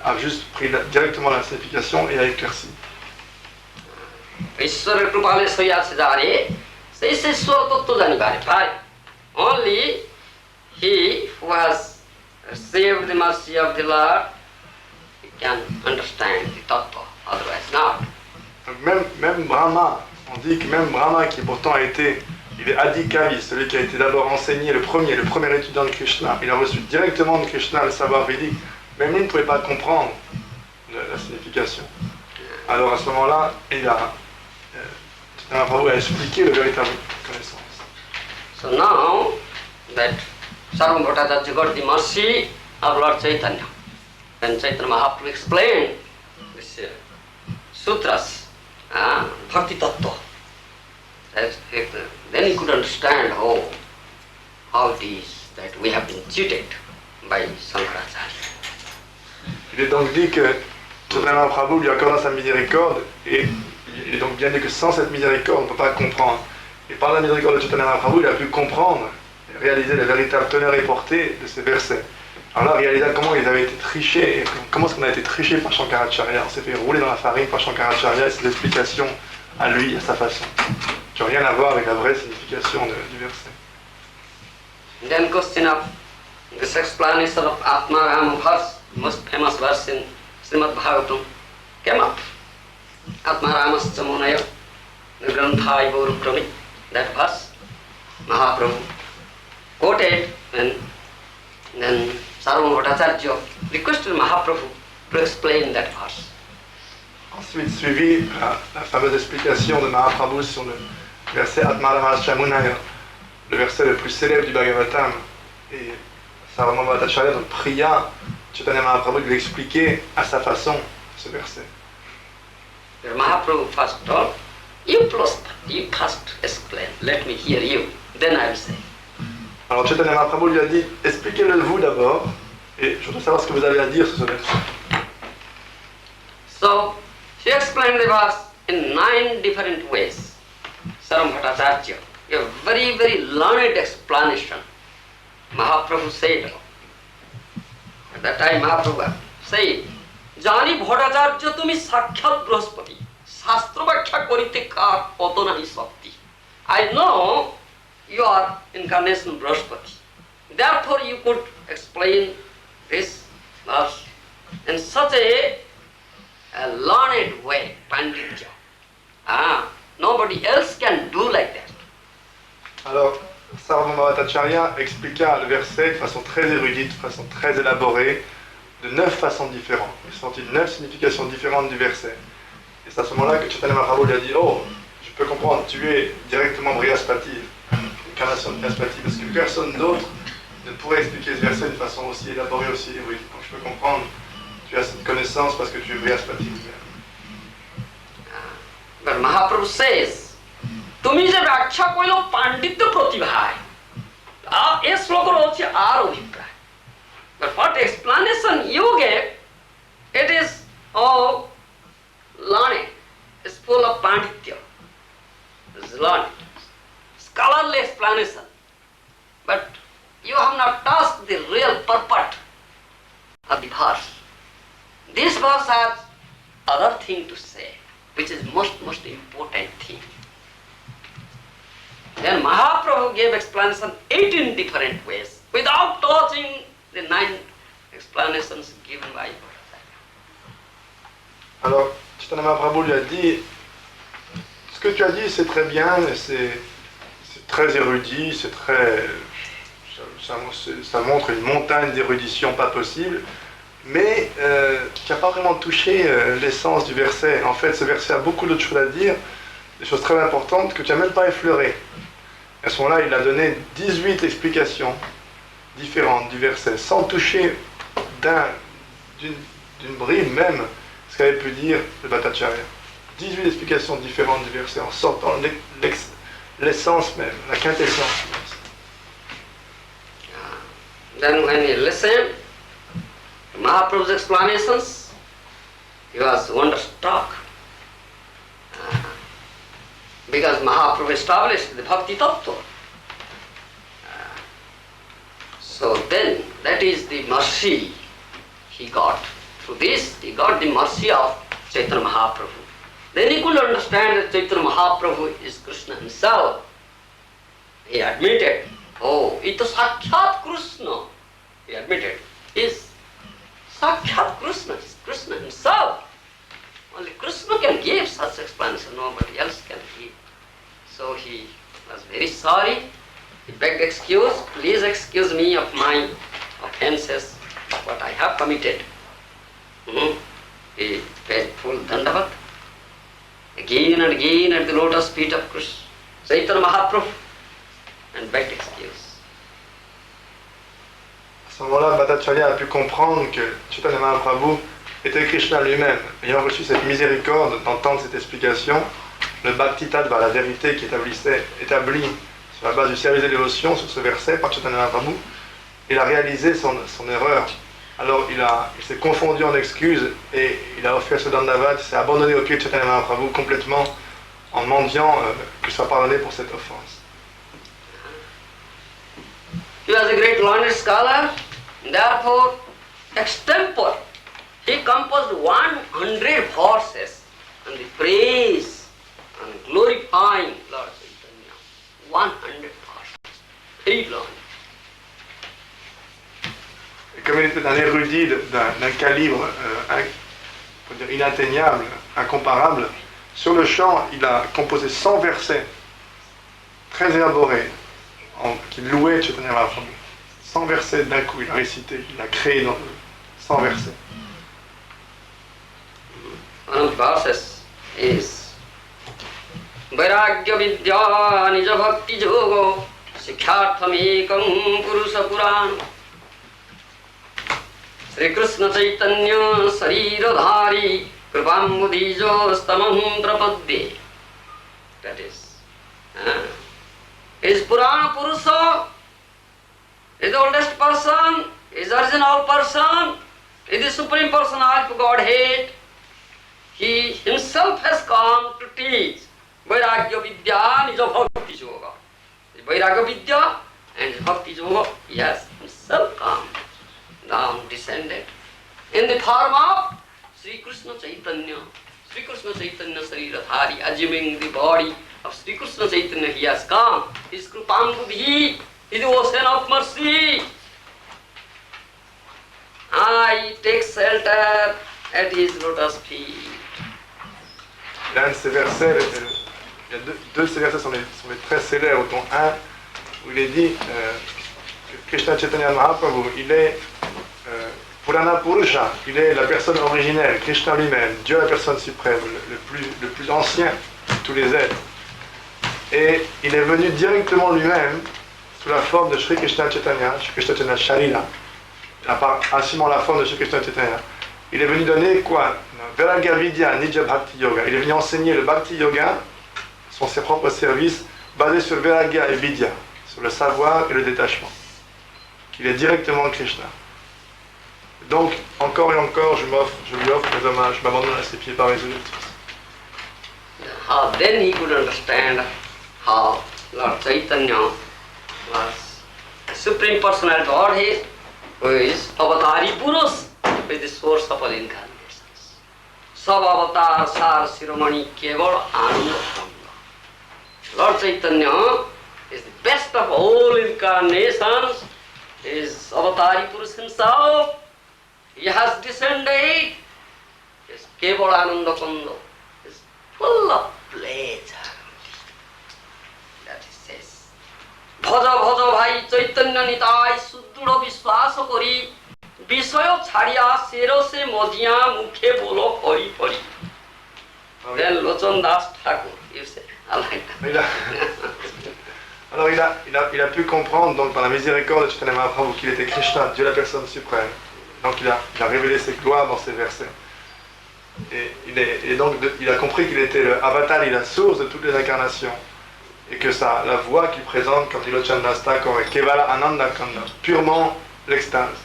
a juste pris directement la signification et a éclairci. Ishwara Krupale Soyasijare, this is Swartattu Janibare. Only he who has received the mercy of the Lord can understand the tattva, otherwise not. Donc même Brahma, on dit que même Brahma qui pourtant il est Adikavi, celui qui a été d'abord enseigné, le premier étudiant de Krishna, il a reçu directement de Krishna le savoir védique, même lui ne pouvait pas comprendre la signification. Alors à ce moment-là, Chaitanya Prabhu a expliqué le véritable connaissance. So now that Sarvam Bhattacharya got the mercy of Lord Chaitanya, when Chaitanya Mahaprabhu explained this sutras, Bhakti Tattva, then he could understand how it is that we have been cheated by Shankaracharya. Il est donc dit que Chaitanya Mahaprabhu lui accorde sa miséricorde, et il est donc bien dit que sans cette miséricorde, on ne peut pas comprendre. Et par la miséricorde de Chaitanya Mahaprabhu, il a pu comprendre et réaliser la véritable teneur et portée de ces versets. Alors là, réaliser comment ils avaient été trichés, et comment est-ce qu'on a été triché par Shankaracharya. On s'est fait rouler dans la farine par Shankaracharya et ses explications à lui, à sa façon, qui n'ont rien à voir avec la vraie signification du verset. Then question of this explanation of Atmarama verse, most famous verse in Srimad Bhagavatam, came up. Atmaramascha Munaya, the Granthai Gaurukrami, that verse, Mahaprabhu quoted, and then Sarvam Bhattacharya requested Mahaprabhu to explain that verse. Ensuite suivit la fameuse explication de Mahaprabhu sur le verset Atmaramascha Munaya, le verset le plus célèbre du Bhagavatam. Et Sarvam Bhattacharya donc pria Chaitanya Mahaprabhu de lui expliquer à sa façon ce verset. Mahaprabhu first told, you first explain, let me hear you, then I will say. Alors Chaitanya Mahaprabhu lui a dit, expliquez-le vous d'abord, et je voudrais savoir ce que vous avez à dire sur ce verset. So, she explained the verse in 9 different ways. Sarvam Bhattacharya, a very, very learned explanation. Mahaprabhu said, at that time Mahaprabhu said, জানি ভট্টাচার্য তুমি সাক্ষাৎ বৃহস্পতি শাস্ত্র ব্যাখ্যা করিতে কার কত নাহি শক্তি I know you are incarnation Brihaspati. Therefore you could explain this verse in such a learned way, Panditya. Nobody else can do like that. Alors, Sarvam Bhattacharya expliqua le verset de façon très érudite, de façon très élaborée, de 9 façons différentes. Il sortit 9 significations différentes du verset. Et c'est à ce moment-là que Chaitanya Mahaprabhu lui a dit, oh, je peux comprendre, tu es directement Brihaspati, incarnation de Brihaspati, parce que personne d'autre ne pourrait expliquer ce verset d'une façon aussi élaborée, aussi érudite. Donc je peux comprendre, tu as cette connaissance parce que tu es Brihaspati. But Mahaprabhu says, তুমি যে ব্যাখ্যা কইল পাণ্ডিত্য প্রতিভায় এ শ্লোকের হচ্ছে আর অভিপ্রায়. But what explanation you gave, it is all learning. It's full of panditya. It's learning. Scholarly explanation. But you have not touched the real purport of the verse. This verse has other thing to say, which is most important thing. Then Mahaprabhu Mahaprabhu gave explanation 18 different ways without touching the 9 explanations given by Bhattacharya. Alors, Chaitanya Mahaprabhu lui a dit, ce que tu as dit c'est très bien, c'est très érudit, c'est très... Ça montre une montagne d'érudition pas possible, mais tu n'as pas vraiment touché l'essence du verset. En fait, ce verset a beaucoup d'autres choses à dire, des choses très importantes que tu n'as même pas effleurées. À ce moment-là, il a donné 18 explications différentes du verset, sans toucher d'une bride même ce qu'avait pu dire le Bhattacharya. 18 explications différentes du verset, en sortant l'essence même, la quintessence. Then when he listened to Mahaprabhu's explanations, he was wonderstruck. Because Mahaprabhu established the Bhakti Tattva. So then, that is the mercy he got. Through this, he got the mercy of Chaitanya Mahaprabhu. Then he could understand that Chaitanya Mahaprabhu is Krishna himself. He admitted, oh, ito Sakshat Krishna. He admitted, is Sakshat Krishna, is Krishna himself. Only Krishna can give such explanation, nobody else can give. So he was very sorry. He begged excuse, please excuse me of my offenses, what I have committed. He paid full dandavat again and again at the lotus feet of Krishna, Chaitanya Mahaprabhu, and begged excuse. À ce moment-là, Bhattacharya a pu comprendre que Chaitanya Mahaprabhu était Krishna lui-même. Ayant reçu cette miséricorde d'entendre cette explication, le Bhakti Tattva, la vérité qui est établie sur la base du service de dévotion, sur ce verset par Chaitanya Mahaprabhu, il a réalisé son erreur. Alors il s'est confondu en excuses et il a offert ce dandavat, il s'est abandonné au pied de Chaitanya Mahaprabhu complètement en mendiant qu'il soit pardonné pour cette offense. He was a great learned scholar, therefore extempore. He composed 100 verses on the praise and glorifying Lord Chaitanya. 100 verses. Very long. Et comme il était un érudit d'un calibre inatteignable, incomparable, sur le champ, il a composé 100 versets très élaborés qui louaient Chaitanya Mahaprabhu. 100 versets d'un coup, il a récité, il a créé 100 versets. One of the verses is Vairagya Vidya Nija Bhakti Yoga Sikhyartham Ekam Purusha Puran Sri Krishna Chaitanya Sariradhari Kripambudijo Stamam Prapadde. That is Purana Purusha, is the oldest person, is the original person, is the supreme personality of Godhead. He himself has come to teach Vairagya Vidya Nija Bhakti Yoga. Vairagya Vidya and Bhakti Yoga, he has himself come down, descended in the form of Sri Krishna Chaitanya. Sri Krishna Chaitanya Sariradhari, assuming the body of Sri Krishna Chaitanya, he has come. His Kripambudhi is the ocean of mercy. I take shelter at his lotus feet. L'un de ces versets, il y a deux de ces versets sont les très célèbres, dont un où il est dit que Krishna Chaitanya Mahaprabhu, il est Purana Purusha, il est la personne originelle, Krishna lui-même, Dieu la personne suprême, le plus ancien de tous les êtres. Et il est venu directement lui-même sous la forme de Sri Krishna Chaitanya Sharila, assumant la forme de Sri Krishna Chaitanya. Il est venu donner quoi? Vairagya Vidya Nija Bhakti Yoga. Il est venu enseigner le Bhakti Yoga, sont ses propres services, basés sur Vairagya et Vidya, sur le savoir et le détachement. Il est directement Krishna. Donc, encore et encore, je lui offre mes hommages, je m'abandonne à ses pieds par résolution. How then he could understand how Lord Chaitanya was the Supreme Personality of Godhead, who is Avatari Purush, with the source of all incarnations. Sab Avatar Sar Siromani Keval Ananda. Lord Chaitanya is the best of all incarnations, is Avatari Purush himself. He has descended. His Kevalananda Kunda is full of pleasure. That he says. Bhaja bhaja bhai Chaitanya Nitai Suddhura Vishwas kori Vishayo chhadiya serose mojiya mukhe bolo hari hari. Then Lochan Das Thakur, you say, I like that. Alors il a pu comprendre donc par la miséricorde de Chaitanya Mahaprabhu qu'il était Krishna, Dieu la personne suprême. Donc il a révélé ses gloires dans ces versets. Et donc il a compris qu'il était le avatar, il est la source de toutes les incarnations. Et que ça, la voix qu'il présente quand il est Chandas Thakur est Kevala Ananda Kanda, purement l'extase.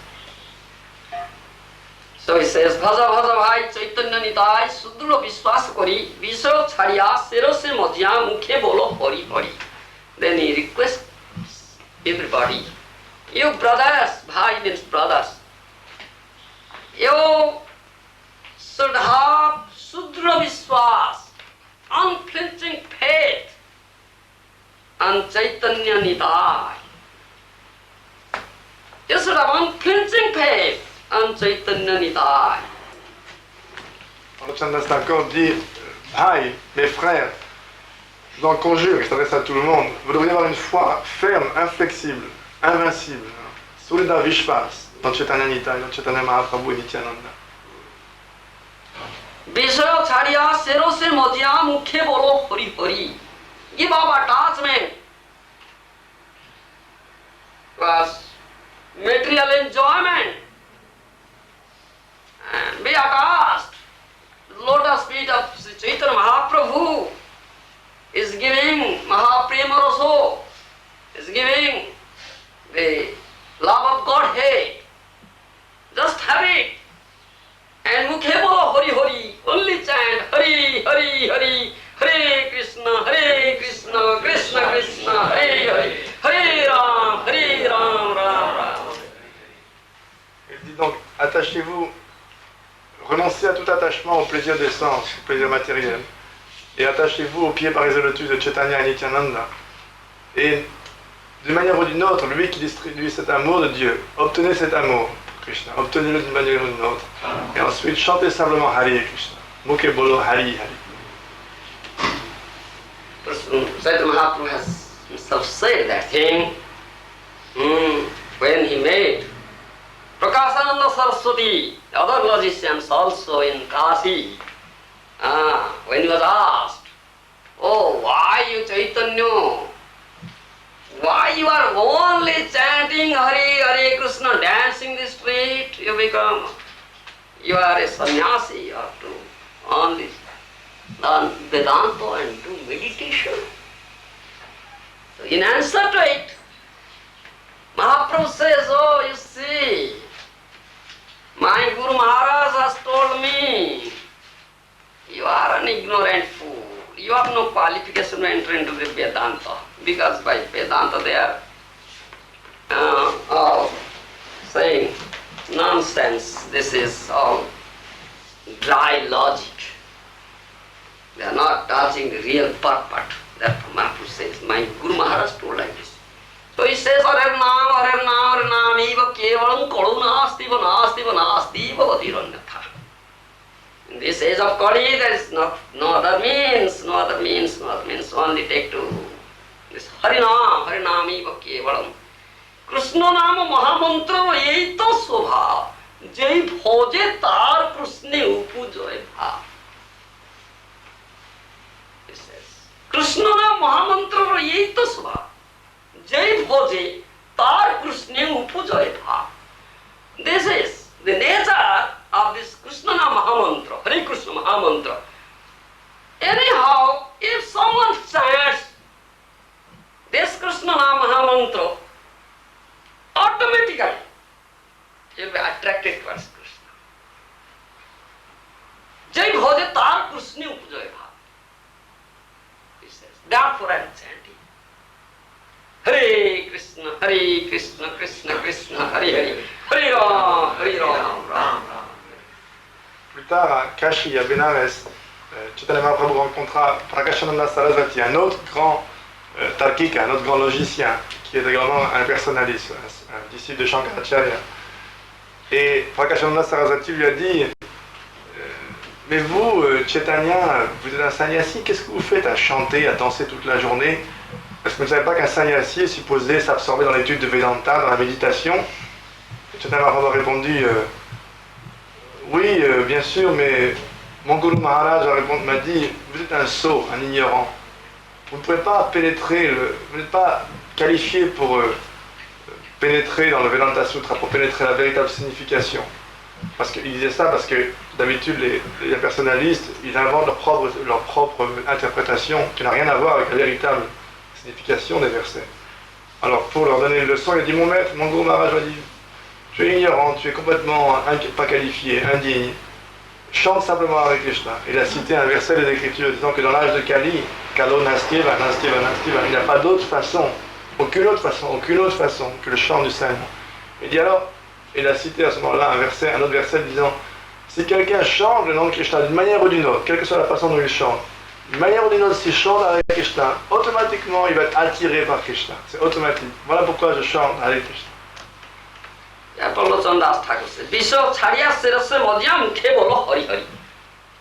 So he says, Bhaja bhaja bhai Chaitanya Nitai Suddhura Vishwas kori Vishayo chhadiya serose mojiya mukhe bolo hari hari. Then he requests everybody, you brothers, bhai means brothers, you should have Suddhara Vishwas, unflinching faith on Chaitanya Nitai. You should have unflinching faith on Chaitanya Nitai. Alors Chandas Thakur dit, Bhai, mes frères, je vous en conjure, il s'adresse à tout le monde, vous devriez avoir une foi ferme, inflexible, invincible, solida vishwas, dans Chaitanya Nitai, dans Chaitanya Mahaprabhu et Nityananda. Vishayo chhadiya serose mojiya mukhe bolo hari hari. Give up attachment was material enjoyment and be attached. The lotus feet of Sri Chaitanya Mahaprabhu is giving Mahaprema Raso, is giving the love of Godhead. Just have it. And mukhe bolo hari hari, only chant Hari Hari Hari, Hare Krishna, Krishna Krishna, Hare Hare, Hare Ram, Ram Ram. Il dit donc, attachez-vous, renoncez à tout attachement au plaisir des sens, au plaisir matériel, et attachez-vous au pied par les lotus de Chaitanya et Nityananda. Et d'une manière ou d'une autre, lui qui distribue cet amour de Dieu, obtenez cet amour pour Krishna, obtenez-le d'une manière ou d'une autre. Et ensuite, chantez simplement Hare Krishna, Mukhe Bolo Hari Hari. Chaitanya Mahaprabhu has himself said that thing when he made Prakasananda Saraswati, the other logicians also in Kasi, when he was asked, oh, why you Chaitanya? Why you are only chanting Hare Hare Krishna, dancing the street? You are a sannyasi, you have to only learn Vedanta and do meditation. So in answer to it, Mahaprabhu says, oh, you see, my Guru Maharaj has told me, you are an ignorant fool. You have no qualification to enter into the Vedanta, because by Vedanta they are all saying nonsense. This is all dry logic. They are not touching the real purport. Therefore Mahaprabhu says, my Guru Maharaj told like this. So he says, Hare Nam, Eva Kevalam Kalu Nastiva Nastiva Vadiranyatha. In this age of Kali, there is no other means, only take to this Harinam Eva Kevalam. Krishna Nama Mahamantra Eita Sobha, Jai Bhoje Tar Krishna Upujoy Bha. He says, Krishna Nama Mahamantra Eita Sobha, Jai Bhoje Tar Krishna Upujoy Bha. This is the nature of this Krishna Mahamantra, Hare Krishna Mahamantra. Anyhow, if someone chants this Krishna Mahamantra, automatically he will be attracted towards Krishna. Jai Bhoje Tar Krishna Upujoy Bha. He says, therefore I am chanting. Hare Krishna, Krishna Krishna, Hare Hare, Hare Ram, Ram Ram. Plus tard, à Kashi, à Benares, Chaitanya Mahaprabhu rencontra Prakashananda Sarasvati, un autre grand Tarkika, un autre grand logicien, qui est également un personnaliste, un disciple de Shankaracharya. Et Prakashananda Saraswati lui a dit mais vous, Chaitanya, vous êtes un sannyasi, qu'est-ce que vous faites à chanter, à danser toute la journée? Est-ce que vous ne savez pas qu'un sannyasi est supposé s'absorber dans l'étude de Vedanta, dans la méditation? Et Chaitanya Mahaprabhu a répondu oui, bien sûr, mais mon Guru Maharaj m'a dit vous êtes un sot, un ignorant. Vous ne pouvez pas pénétrer, vous n'êtes pas qualifié pour pénétrer dans le Vedanta Sutra, pour pénétrer la véritable signification. Parce qu'il disait ça parce que d'habitude les personnalistes, ils inventent leur propre interprétation qui n'a rien à voir avec la véritable signification des versets. Alors pour leur donner une leçon, il a dit mon maître, mon Guru Maharaj m'a dit tu es ignorant, tu es complètement pas qualifié, indigne. Chante simplement Hare Krishna. Il a cité un verset des Écritures disant que dans l'âge de Kali, Kalo Nastyeva, Nastyeva, Nastyeva, il n'y a pas d'autre façon, aucune autre façon que le chant du Seigneur. Il dit alors, il a cité à ce moment-là un autre verset disant si quelqu'un chante le nom de Krishna d'une manière ou d'une autre, quelle que soit la façon dont il chante, d'une manière ou d'une autre, s'il chante Hare Krishna, automatiquement il va être attiré par Krishna. C'est automatique. Voilà pourquoi je chante Hare Krishna. Pallochandas Thakur says, Bisho Charya Sirasa Madhyam Kevalo Hari Hari.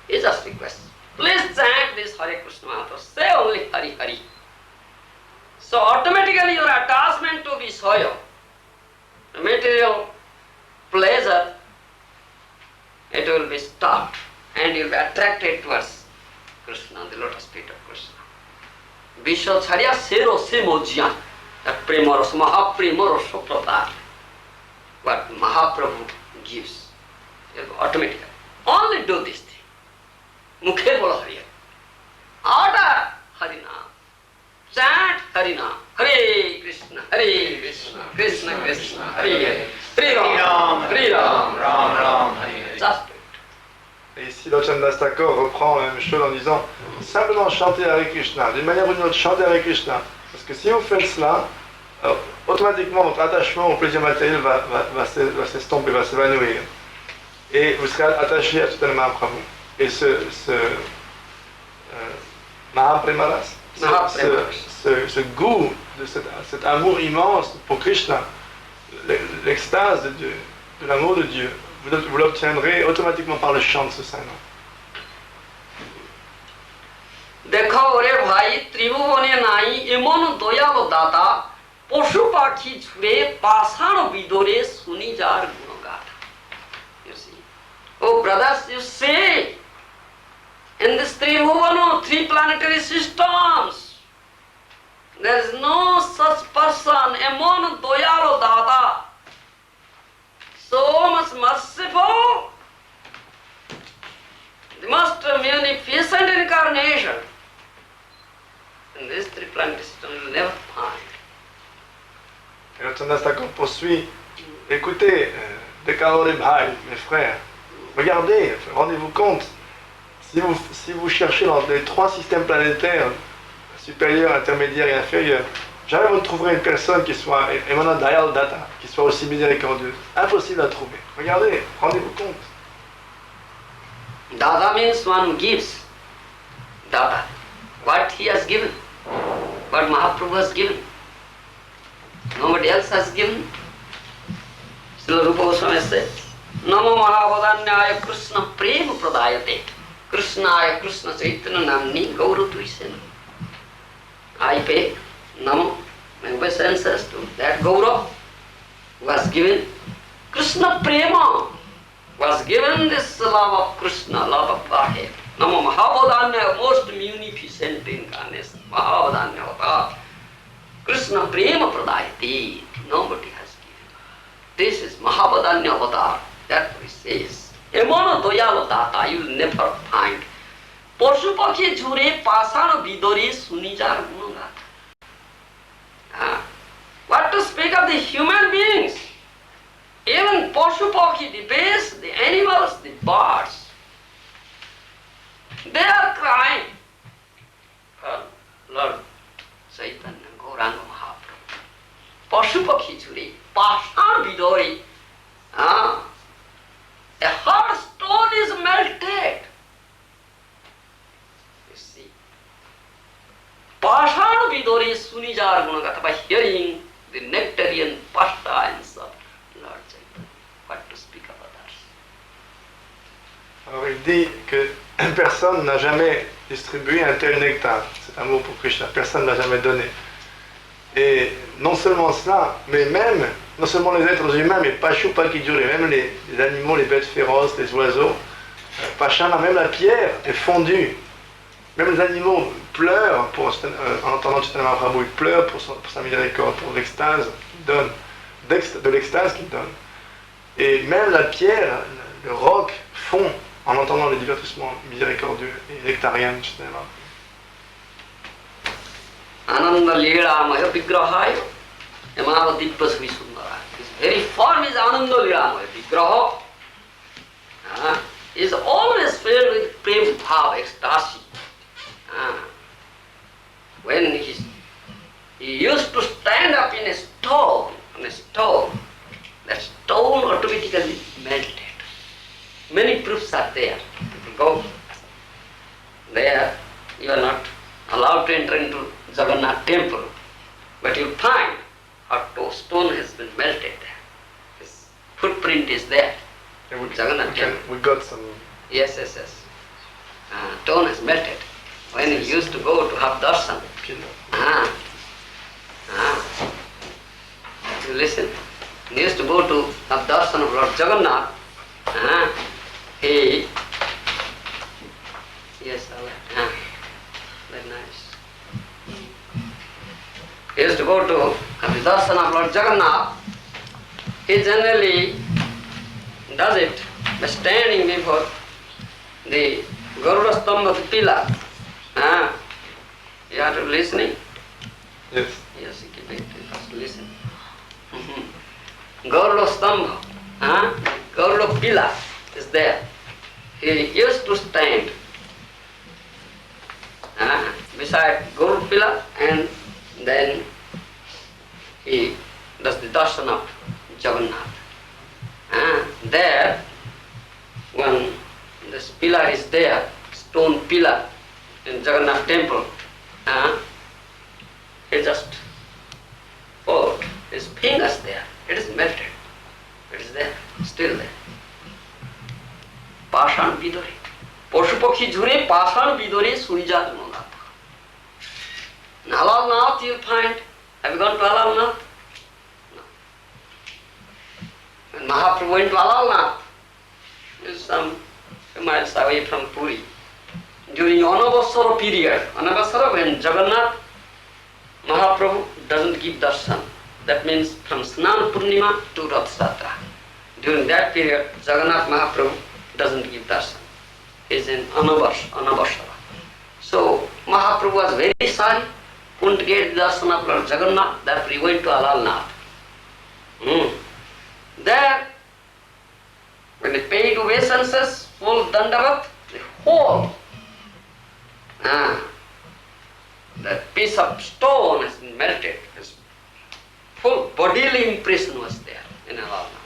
He just requests, please chant this Hare Krishna mantra, say only Hari Hari. So automatically your attachment to Vishaya, the material pleasure, it will be stopped and you will be attracted towards Krishna, the lotus feet of Krishna. Bisho Charya Sirasa Madhyam, that Premaras, Mahapremaras Prabha. What Mahaprabhu gives, automatically. Only do this thing. Mukhe bolo Hari Hari. Order Harinam. Chant Harinam. Hare Krishna, Krishna Krishna, Hare Hare. Hare Ram, Ram Ram, Hare Hare. Just do it. Et ici, Lochandas Thakur reprend la même chose en disant simplement chanter Hare Krishna, d'une manière ou d'une autre, chanter Hare Krishna. Parce que si vous faites cela, alors, automatiquement votre attachement au plaisir matériel va s'estomper, va s'évanouir. Et vous serez attaché à Chaitanya Mahaprabhu. Et ce Mahapremaras, ce goût, de cet amour immense pour Krishna, l'extase de l'amour de Dieu, vous l'obtiendrez automatiquement par le chant de ce saint nom. देखो रे भाई त्रिभुवने नाई एमन दयाल दाता पशु पाखी छुड़े पाषाण विदोरे सुनी jar गुणगाथा. You see, oh brothers, you see, in this Tribhuvana, 3 planetary systems, there is no such person, Emon Doyalo Dada, so much merciful, the most munificent incarnation. In this 3 planetary system, you will never find. Et Lochandas Thakur poursuit, écoutez, Dekaro Bhai, mes frères, regardez, rendez-vous compte, si vous cherchez dans les 3 systèmes planétaires, supérieur, intermédiaire et inférieur, jamais vous ne trouverez une personne qui soit émanant Dayal Data, qui soit aussi miséricordieuse. Impossible à trouver. Regardez, rendez-vous compte. Dada means one who gives. Dada. What he has given. What Mahaprabhu has given. Nobody else has given. Srila Rupa Goswami said, Namo Mahavadanyaya Krishna Prema Pradayate Krishnaya Krishna Chaitanya Namni Gauru Tuisena. I pay Namo, my obeisances to that Gaura who was given Krishna Prema, was given this love of Krishna, love of Godhead. Namo Mahavadanya, most munificent incarnation, Mahavadanya Avatar. Krishna Prema Pradayati, nobody has given. This is Mahavadanya Avatar, that he says. Emana Doyalo Data, you will never find. Pashupakhi Jhure Pasana Vidore Sunijar Gunagata. What to speak of the human beings? Even Pashupakhi, the beasts, the animals, the birds, they are crying for Lord Chaitanya Gauranga Mahaprabhu. Pashupakhi Jhure Pasana Vidore. A hard stone is melted. You see. Pashan Vidore Sunijar Gunagata, by hearing the nectarian pastimes of Lord Chaitanya. What to speak about that? Alors il dit que personne n'a jamais distribué un tel nectar, cet amour pour Krishna, personne ne l'a jamais donné. Et non seulement cela, mais même, non seulement les êtres humains, mais Pashu Pakijuri, même les animaux, les bêtes féroces, les oiseaux, Pachana, même la pierre est fondue. Même les animaux pleurent en entendant Chaitanya Mahaprabhu, ils pleurent pour sa miséricorde, pour l'extase qu'il donne, de l'extase qu'il donne. Et même la pierre, le roc fond en entendant les divertissements miséricordieux et nectariens de Chaitanya Mahaprabhu. Ananda Leelamaya Vigrahaya Yamavati Prasvi Sundara. His very form is Ananda Leelamaya Vigraha. Is always filled with prem bhav, ecstasy. When he used to stand up in a stone, that stone automatically melted. Many proofs are there. People go there, you are not allowed to enter into Jagannath temple, but you'll find a stone has been melted there. His footprint is there. Jagannath temple. We got some. Yes. Stone has melted. When he used to go to have darshan. You listen. He used to go to have darshan of Lord Jagannath. He. Yes, very nice. He used to go to have the darshan of Lord Jagannath. He generally does it by standing before the Garuda Stambha pillar. You are listening? Yes. Yes, you keep it. Just listen. Garuda Stambha, Garuda pillar is there. He used to stand beside Garuda pillar, and then he does the darshan of Jagannath. There, when this pillar is there, stone pillar in Jagannath temple, he just put his fingers there. It is melted. It is there, still there. Pashan Vidore. Poshupakhi Jhure Pashan Vidore Surijat Monata. In Alalnath you find. Have you gone to Alalnath? No. When Mahaprabhu went to Alalnath, it is some few miles away from Puri. During Anavasara period, Anavasara, when Jagannath Mahaprabhu doesn't give darshan, that means from Snan Purnima to Rath Yatra. During that period, Jagannath Mahaprabhu doesn't give darshan. He is in Anavasara. So Mahaprabhu was very sorry, couldn't get the darshan of Lord Jagannath, therefore he went to Alalnath. There, when he paid obeisances, full dandavat, the whole that piece of stone has been melted. His full bodily impression was there in Alalnath.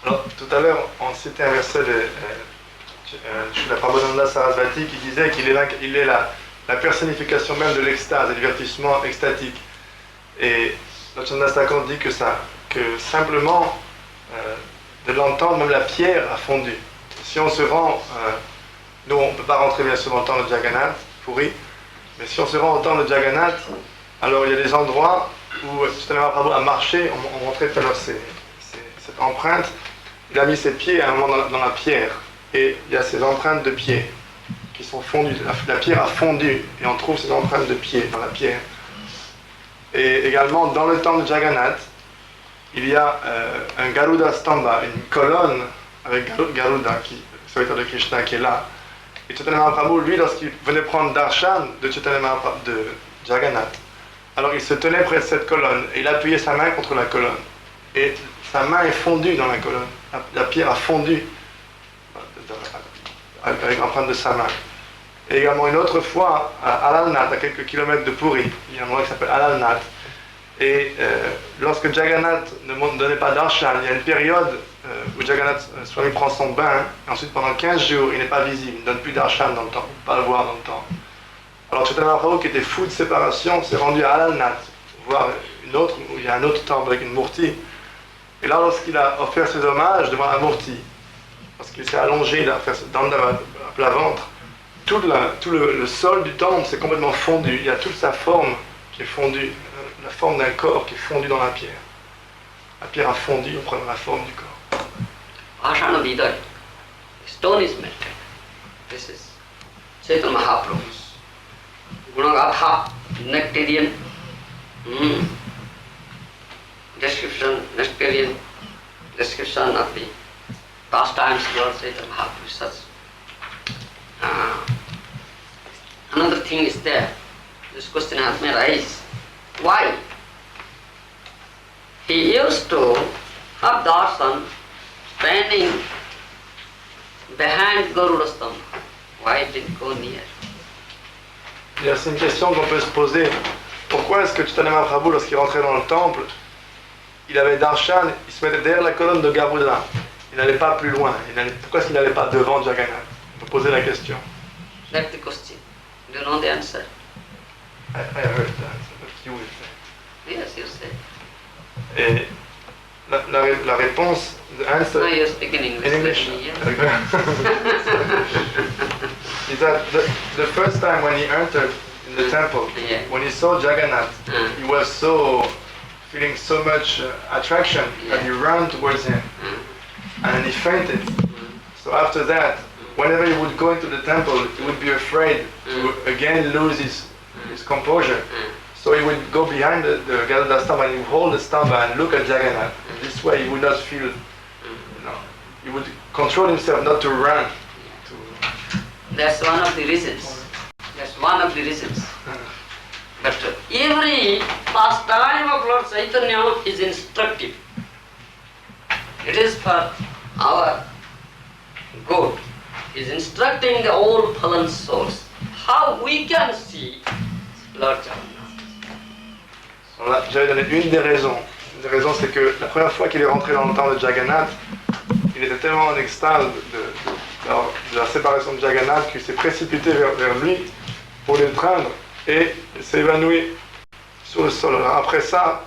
Alors, tout à l'heure, on citait un verset de Srila Prabhupada Sarasvati qui disait qu'il est la personnification même de l'extase, du divertissement extatique. Et Lochandra Thakur dit que simplement de l'entendre, même la pierre a fondu. Si on se rend, nous on ne peut pas rentrer bien sûr dans le temps de Jagannath, Puri, mais si on se rend au temps de Jagannath, alors il y a des endroits où Chaitanya Mahaprabhu a marché, on montrait tout à l'heure cette empreinte, il a mis ses pieds à un moment dans la pierre, et il y a ces empreintes de pieds qui sont fondues, la pierre a fondu, et on trouve ces empreintes de pieds dans la pierre. Et également dans le temps de Jagannath, il y a un Garuda Stamba, une colonne avec Garuda, serviteur de Krishna, qui est là. Et Chaitanya Mahaprabhu, lui, lorsqu'il venait prendre darshan de Jagannath, alors il se tenait près de cette colonne et il appuyait sa main contre la colonne. Et sa main est fondue dans la colonne. La pierre a fondu avec l'empreinte de sa main. Et également une autre fois à Alalnath, à quelques kilomètres de Puri, il y a un endroit qui s'appelle Alalnath. Et lorsque Jagannath ne donnait pas darshan, il y a une période où Jagannath Swami prend son bain, et ensuite pendant 15 jours, il n'est pas visible, il ne donne plus darshan dans le temple, on ne peut pas le voir dans le temple. Alors Chaitanya Mahaprabhu, qui était fou de séparation, s'est rendu à Alalnath, voir une autre, où il y a un autre temple avec une murti. Et là, lorsqu'il a offert ses hommages devant la murti, lorsqu'il s'est allongé, il a fait dans le ventre, tout le sol du temple s'est complètement fondu. Il y a toute sa forme qui est fondue, la forme d'un corps qui est fondu dans la pierre. La pierre a fondu en prenant la forme du corps. Ashana Vidar, stone is melted. This is Chaitanya Mahaprabhu's Gunagatha, nectarian nectarian description of the pastimes of Lord Chaitanya Mahaprabhu. Such. Another thing is there. This question has may rise. Why? He used to have darshan standing behind Garuda Stambha. Why didn't go near? C'est une question qu'on peut se poser. Pourquoi est-ce que Chaitanya Mahaprabhu, lorsqu'il rentrait dans le temple, il avait darshan, il se mettait derrière la colonne de Garuda. Il n'allait pas plus loin. Pourquoi est-ce qu'il n'allait pas devant Jagannath? On peut poser la question. That's the question. Do you know the answer? I heard the answer, but you will say. Yes, you say. Et la réponse, the answer, No, you're speaking English. in English, Yeah. is that the first time when he entered in the temple, Yeah. when he saw Jagannath, he was feeling so much attraction that he ran towards him and he fainted. So after that, whenever he would go into the temple, he would be afraid to again lose his composure. So he would go behind the Garuda Stambha and he would hold the Stambha and look at Jagannath. This way he would not feel, he would control himself not to run. That's one of the reasons. That's one of the reasons. But every pastime of Lord Chaitanya is instructive. It is for our good. He is instructing the all fallen souls how we can see Lord Jagannath. Alors là, j'avais donné une des raisons. Une des raisons, c'est que la première fois qu'il est rentré dans le temple de Jagannath, il était tellement en extase de la séparation de Jagannath qu'il s'est précipité vers lui pour l'étreindre et il s'est évanoui sur le sol. Alors après ça,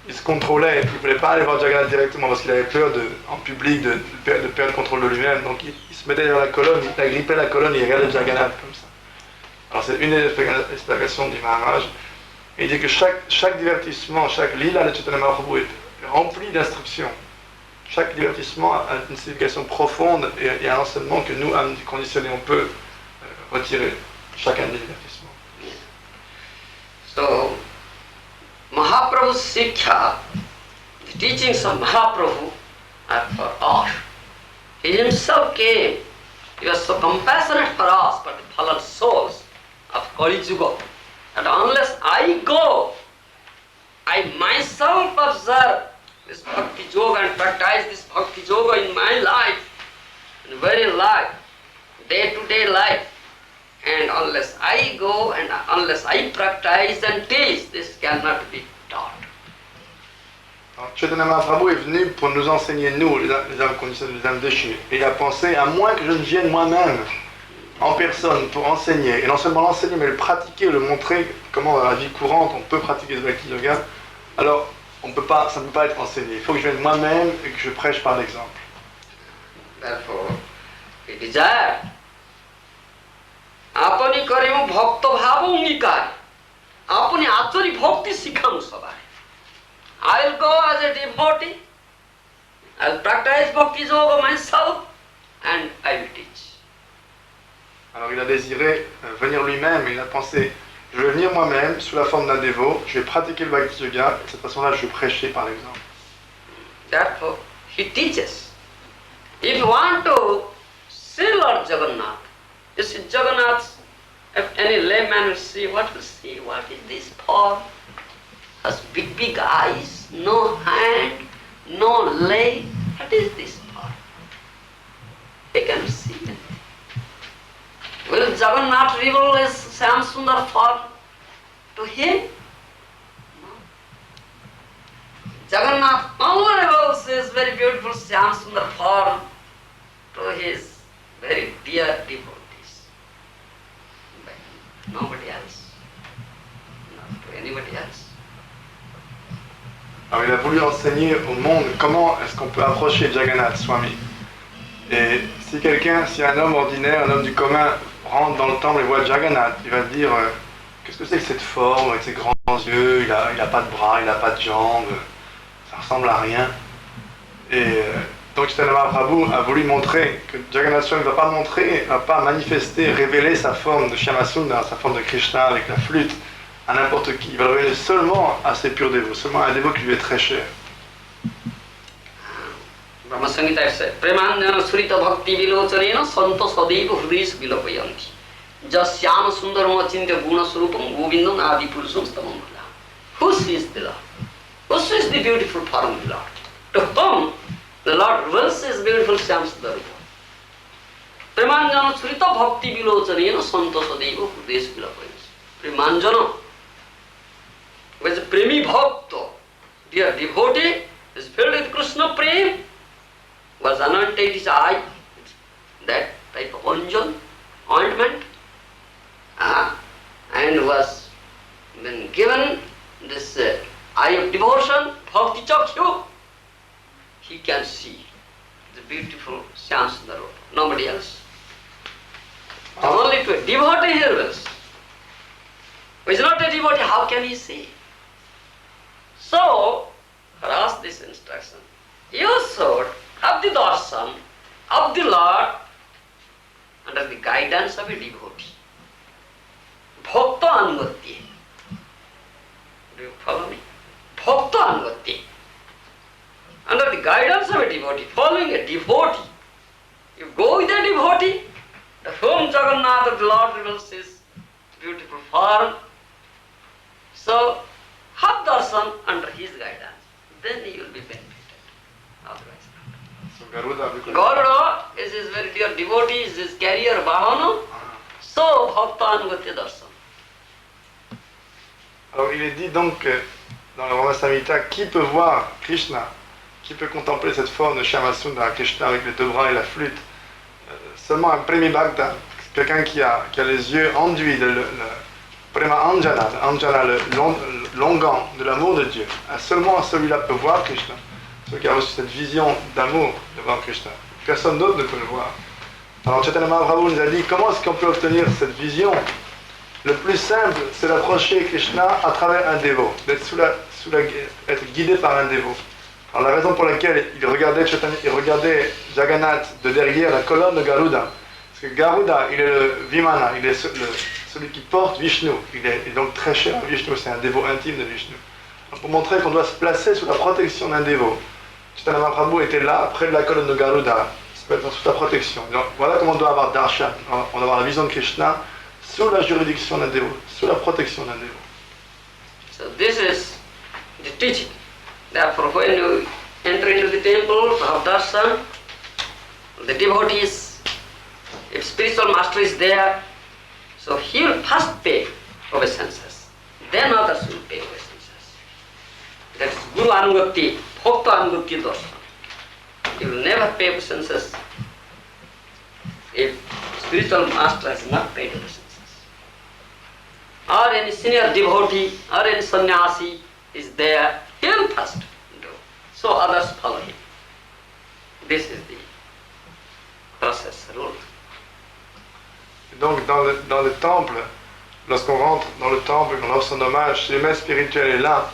il se contrôlait, il ne voulait pas aller voir Jagannath directement parce qu'il avait peur en public de perdre le contrôle de lui-même. Donc il se mettait vers la colonne, il agrippait la colonne et il regardait Jagannath comme ça. Alors c'est une des explications du Maharaj. Et il dit que chaque divertissement, chaque lila de Chaitanya Mahaprabhu est rempli d'instructions. Chaque divertissement a une signification profonde et un enseignement que nous, âmes conditionnés, on peut retirer chacun des divertissements. So, Mahaprabhu's Siksha, the teachings of Mahaprabhu are for us. He himself came. He was so compassionate for us, but the fallen souls of Kali Yuga, that unless I go, I myself observe this Bhakti Yoga and practice this Bhakti Yoga in my life, in very life, day-to-day life. And unless I go and unless I practice and teach, this cannot be taught. Chaitanya Mahaprabhu est venu pour nous enseigner, nous, les âmes conditionnées, les âmes déchues. Et il a pensé, à moins que je ne vienne moi-même, en personne, pour enseigner, et non seulement l'enseigner, mais le pratiquer, le montrer comment dans la vie courante on peut pratiquer ce Bhakti Yoga, alors ça ne peut pas être enseigné. Il faut que je vienne moi-même et que je prêche par l'exemple. Therefore, he desired আপনি করিম ভক্ত ভাব অঙ্গীকার আপনি আচরি ভক্তি শিখানো সবাই I will go as a devotee, I will practice Bhakti Yoga myself and I will teach. Alors il a désiré venir lui-même, il a pensé, je vais venir moi-même sous la forme d'un dévot, je vais pratiquer le Bhakti Yoga, et de cette façon-là je vais prêcher par l'exemple. Therefore, he teaches. If you want to see Lord Jagannath, you see Jagannath, if any layman will see, what is this form? Has big eyes, no hand, no leg. What is this form? They can see it. Will Jagannath reveal his Shyam Sundar form to him? No. Jagannath unlevels his very beautiful Shyam Sundar form to his very dear devotees. But nobody else. Not to anybody else. Alors il a voulu enseigner au monde comment est-ce qu'on peut approcher Jagannath Swami. Et si un homme ordinaire, un homme du commun rentre dans le temple et voit Jagannath, il va se dire qu'est-ce que c'est que cette forme avec ses grands yeux, il a pas de bras, il a pas de jambes, ça ressemble à rien. Et donc Chaitanya Mahaprabhu a voulu montrer que Jagannath Swami ne va pas manifester, révéler sa forme de Shyamasundar, sa forme de Krishna avec la flûte à n'importe qui. Il va le révéler seulement à ses purs dévots, seulement à un dévot qui lui est très cher. Brahma Samhita says, Premanjana Surita Bhakti Vilocanena Santa Sadeva Hridesh Vilapayanti. Jasyama Sundaram Achintya Guna Surupam Govindam Adi Purusham Stamam Bhala. Who sees the Lord? Who sees the beautiful form of the Lord? To whom the Lord reveals his beautiful Shyam Sundar. Premanjana Surita Bhakti Vilocanena Santa Sadeva Hridesh Vilapayanti. Premanjana, who is a Premi Bhakta, dear devotee, is filled with Krishna Prem, was anointed his eye, that type of anjan, ointment, and was been given this eye of devotion, bhakti chakshu. He can see the beautiful Shyam Sundar. Nobody else. Only to a devotee he reveals. Who is not a devotee, how can he see? So, for us this instruction, you should have the darshan of the Lord under the guidance of a devotee. Bhakta Anugati. Do you follow me? Bhakta Anugati. Under the guidance of a devotee, following a devotee. You go with a devotee, to whom Jagannath the Lord reveals his beautiful form. So, have darshan under his guidance. Then you will be benefited. Otherwise not. So Garuda, Garuda is his very dear devotee, is his carrier Vahana. So, Bhakta Anugati darshan. Alors il est dit donc dans la Brahma Samhita, qui peut voir Krishna, qui peut contempler cette forme de Shyamasundara, Krishna avec les deux bras et la flûte, seulement un Premi Bhakta, quelqu'un qui a les yeux enduits de le Prema Anjana, le longan de l'amour de Dieu. Seulement celui-là peut voir Krishna, celui qui a reçu cette vision d'amour de voir Krishna. Personne d'autre ne peut le voir. Alors Chaitanya Mahaprabhu nous a dit comment est-ce qu'on peut obtenir cette vision. Le plus simple, c'est d'approcher Krishna à travers un dévot, être guidé par un dévot. Alors la raison pour laquelle il regardait Jagannath de derrière la colonne de Garuda, parce que Garuda, il est le Vimana, il est celui qui porte Vishnu, il est donc très cher à Vishnu, c'est un dévot intime de Vishnu. Alors, pour montrer qu'on doit se placer sous la protection d'un dévot, Chaitanya Mahaprabhu était là, près de la colonne de Garuda, sous sa protection. Donc, voilà comment on doit avoir darshan, on doit avoir la vision de Krishna sous la juridiction d'un dévot, sous la protection d'un dévot. So this is the teaching. Therefore, when you enter into the temple of darshan, the devotees, if spiritual master is there, so he will first pay obeisances, then others will pay obeisances. That is Guru Anugati, Bhakta Anugati darshan. You will never pay obeisances if spiritual master has not paid obeisances. Or any senior devotee or any sannyasi is there, he will first do. So others follow him. This is the process rule. Donc dans le temple, lorsqu'on rentre dans le temple et qu'on offre son hommage, si le maître spirituel est là,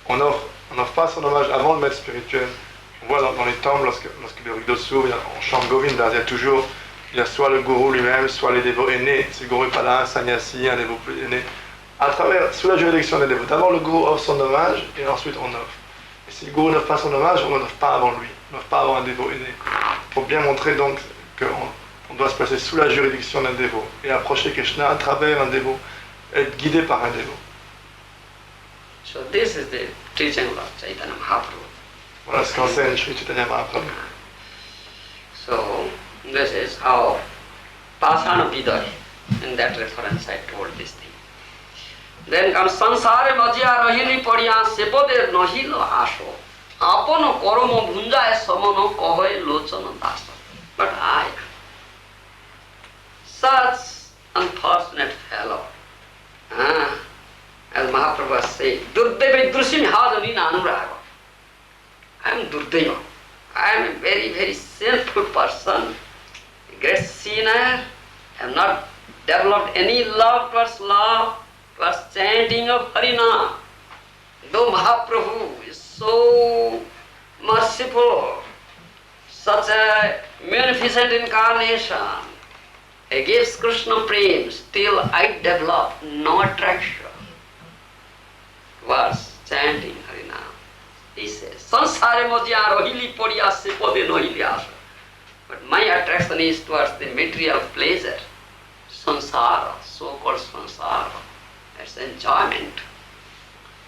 on n'offre pas son hommage avant le maître spirituel. On voit dans les temples, lorsque le rideau s'ouvre, on chante Govinda, il y a soit le gourou lui-même, soit les dévots aînés. Si le gourou n'est pas là, un sannyasi, un dévot plus aîné. Sous la juridiction des dévots. D'abord le gourou offre son hommage et ensuite on offre. Et si le gourou n'offre pas son hommage, on n'offre pas avant lui, on n'offre pas avant un dévot aîné. Pour bien montrer donc qu'on doit se placer sous la juridiction d'un dévot et approcher Krishna à travers un dévot, être guidé par un dévot. So this is the teaching of Chaitanya Mahaprabhu. Voilà ce qu'enseigne Sri Chaitanya Mahaprabhu. So this is how Pasana Vidari, in that reference I told this thing. Then comes Sansare Majya Rahini Padiya Sepode Nohilo Asho. आपन कर्म भुंजाए समन कहे Lochan Das. But I, such unfortunate fellow, as Mahaprabhu said, Durdeva Drusim Hajani Anuraga. I am Durdeva. I am a very, very sinful person, a great sinner. I have not developed any love towards chanting of Harinam. Though Mahaprabhu is so merciful, such a magnificent incarnation, he gives Krishna prem, still I develop no attraction towards chanting Harinam. He says, Sansare mojya rohili podiya se pode nohili asa. But my attraction is towards the material pleasure, sansara, so-called sansara. It's enjoyment.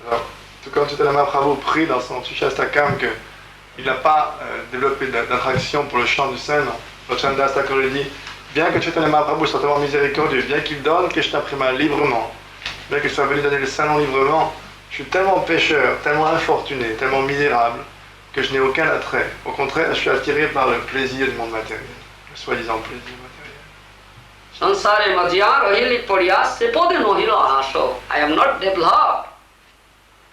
Alors, tout comme Chaitanya Mahaprabhu prie dans son Shastakam qu'il n'a pas développé d'attraction pour le chant du Saint, Vachandas Thakur lui dit, bien que Chaitanya Mahaprabhu soit tellement miséricordieux, bien qu'il donne Krishna Prema librement, bien qu'il soit venu donner le Saint librement, je suis tellement pécheur, tellement infortuné, tellement misérable, que je n'ai aucun attrait. Au contraire, je suis attiré par le plaisir du monde matériel, le soi-disant plaisir matériel. Sansare madhya rohili podiya se pode nohila aso. I am not developed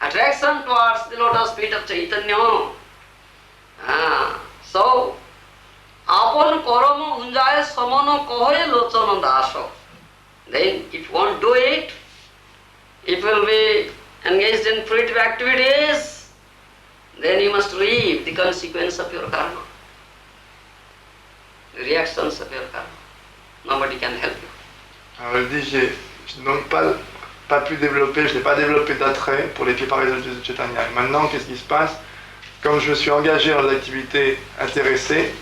attraction towards the lotus feet of Chaitanya. So, apon karama hunjaye samana kahe lochana daso. Then, if you won't do it, if you will be engaged in fruitive activities, then you must reap the consequence of your karma, the reactions of your karma. Nobody can help you. Alors elle dit, je n'ai donc pas pu développer, je n'ai pas développé d'attrait pour les pieds paresseux de Chaitanya. Et maintenant, qu'est-ce qui se passe? Comme je me suis engagé dans des activités intéressées,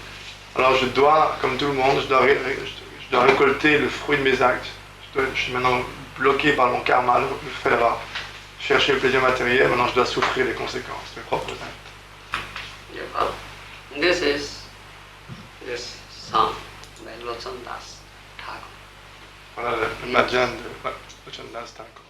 alors je dois, comme tout le monde, je dois récolter le fruit de mes actes. Je suis maintenant bloqué par mon karma, le fait d'avoir cherché le plaisir matériel, maintenant je dois souffrir les conséquences de mes propres actes. This is this song by Lochan Das Thakur. Voilà le bhajan de Vachandas Thakur.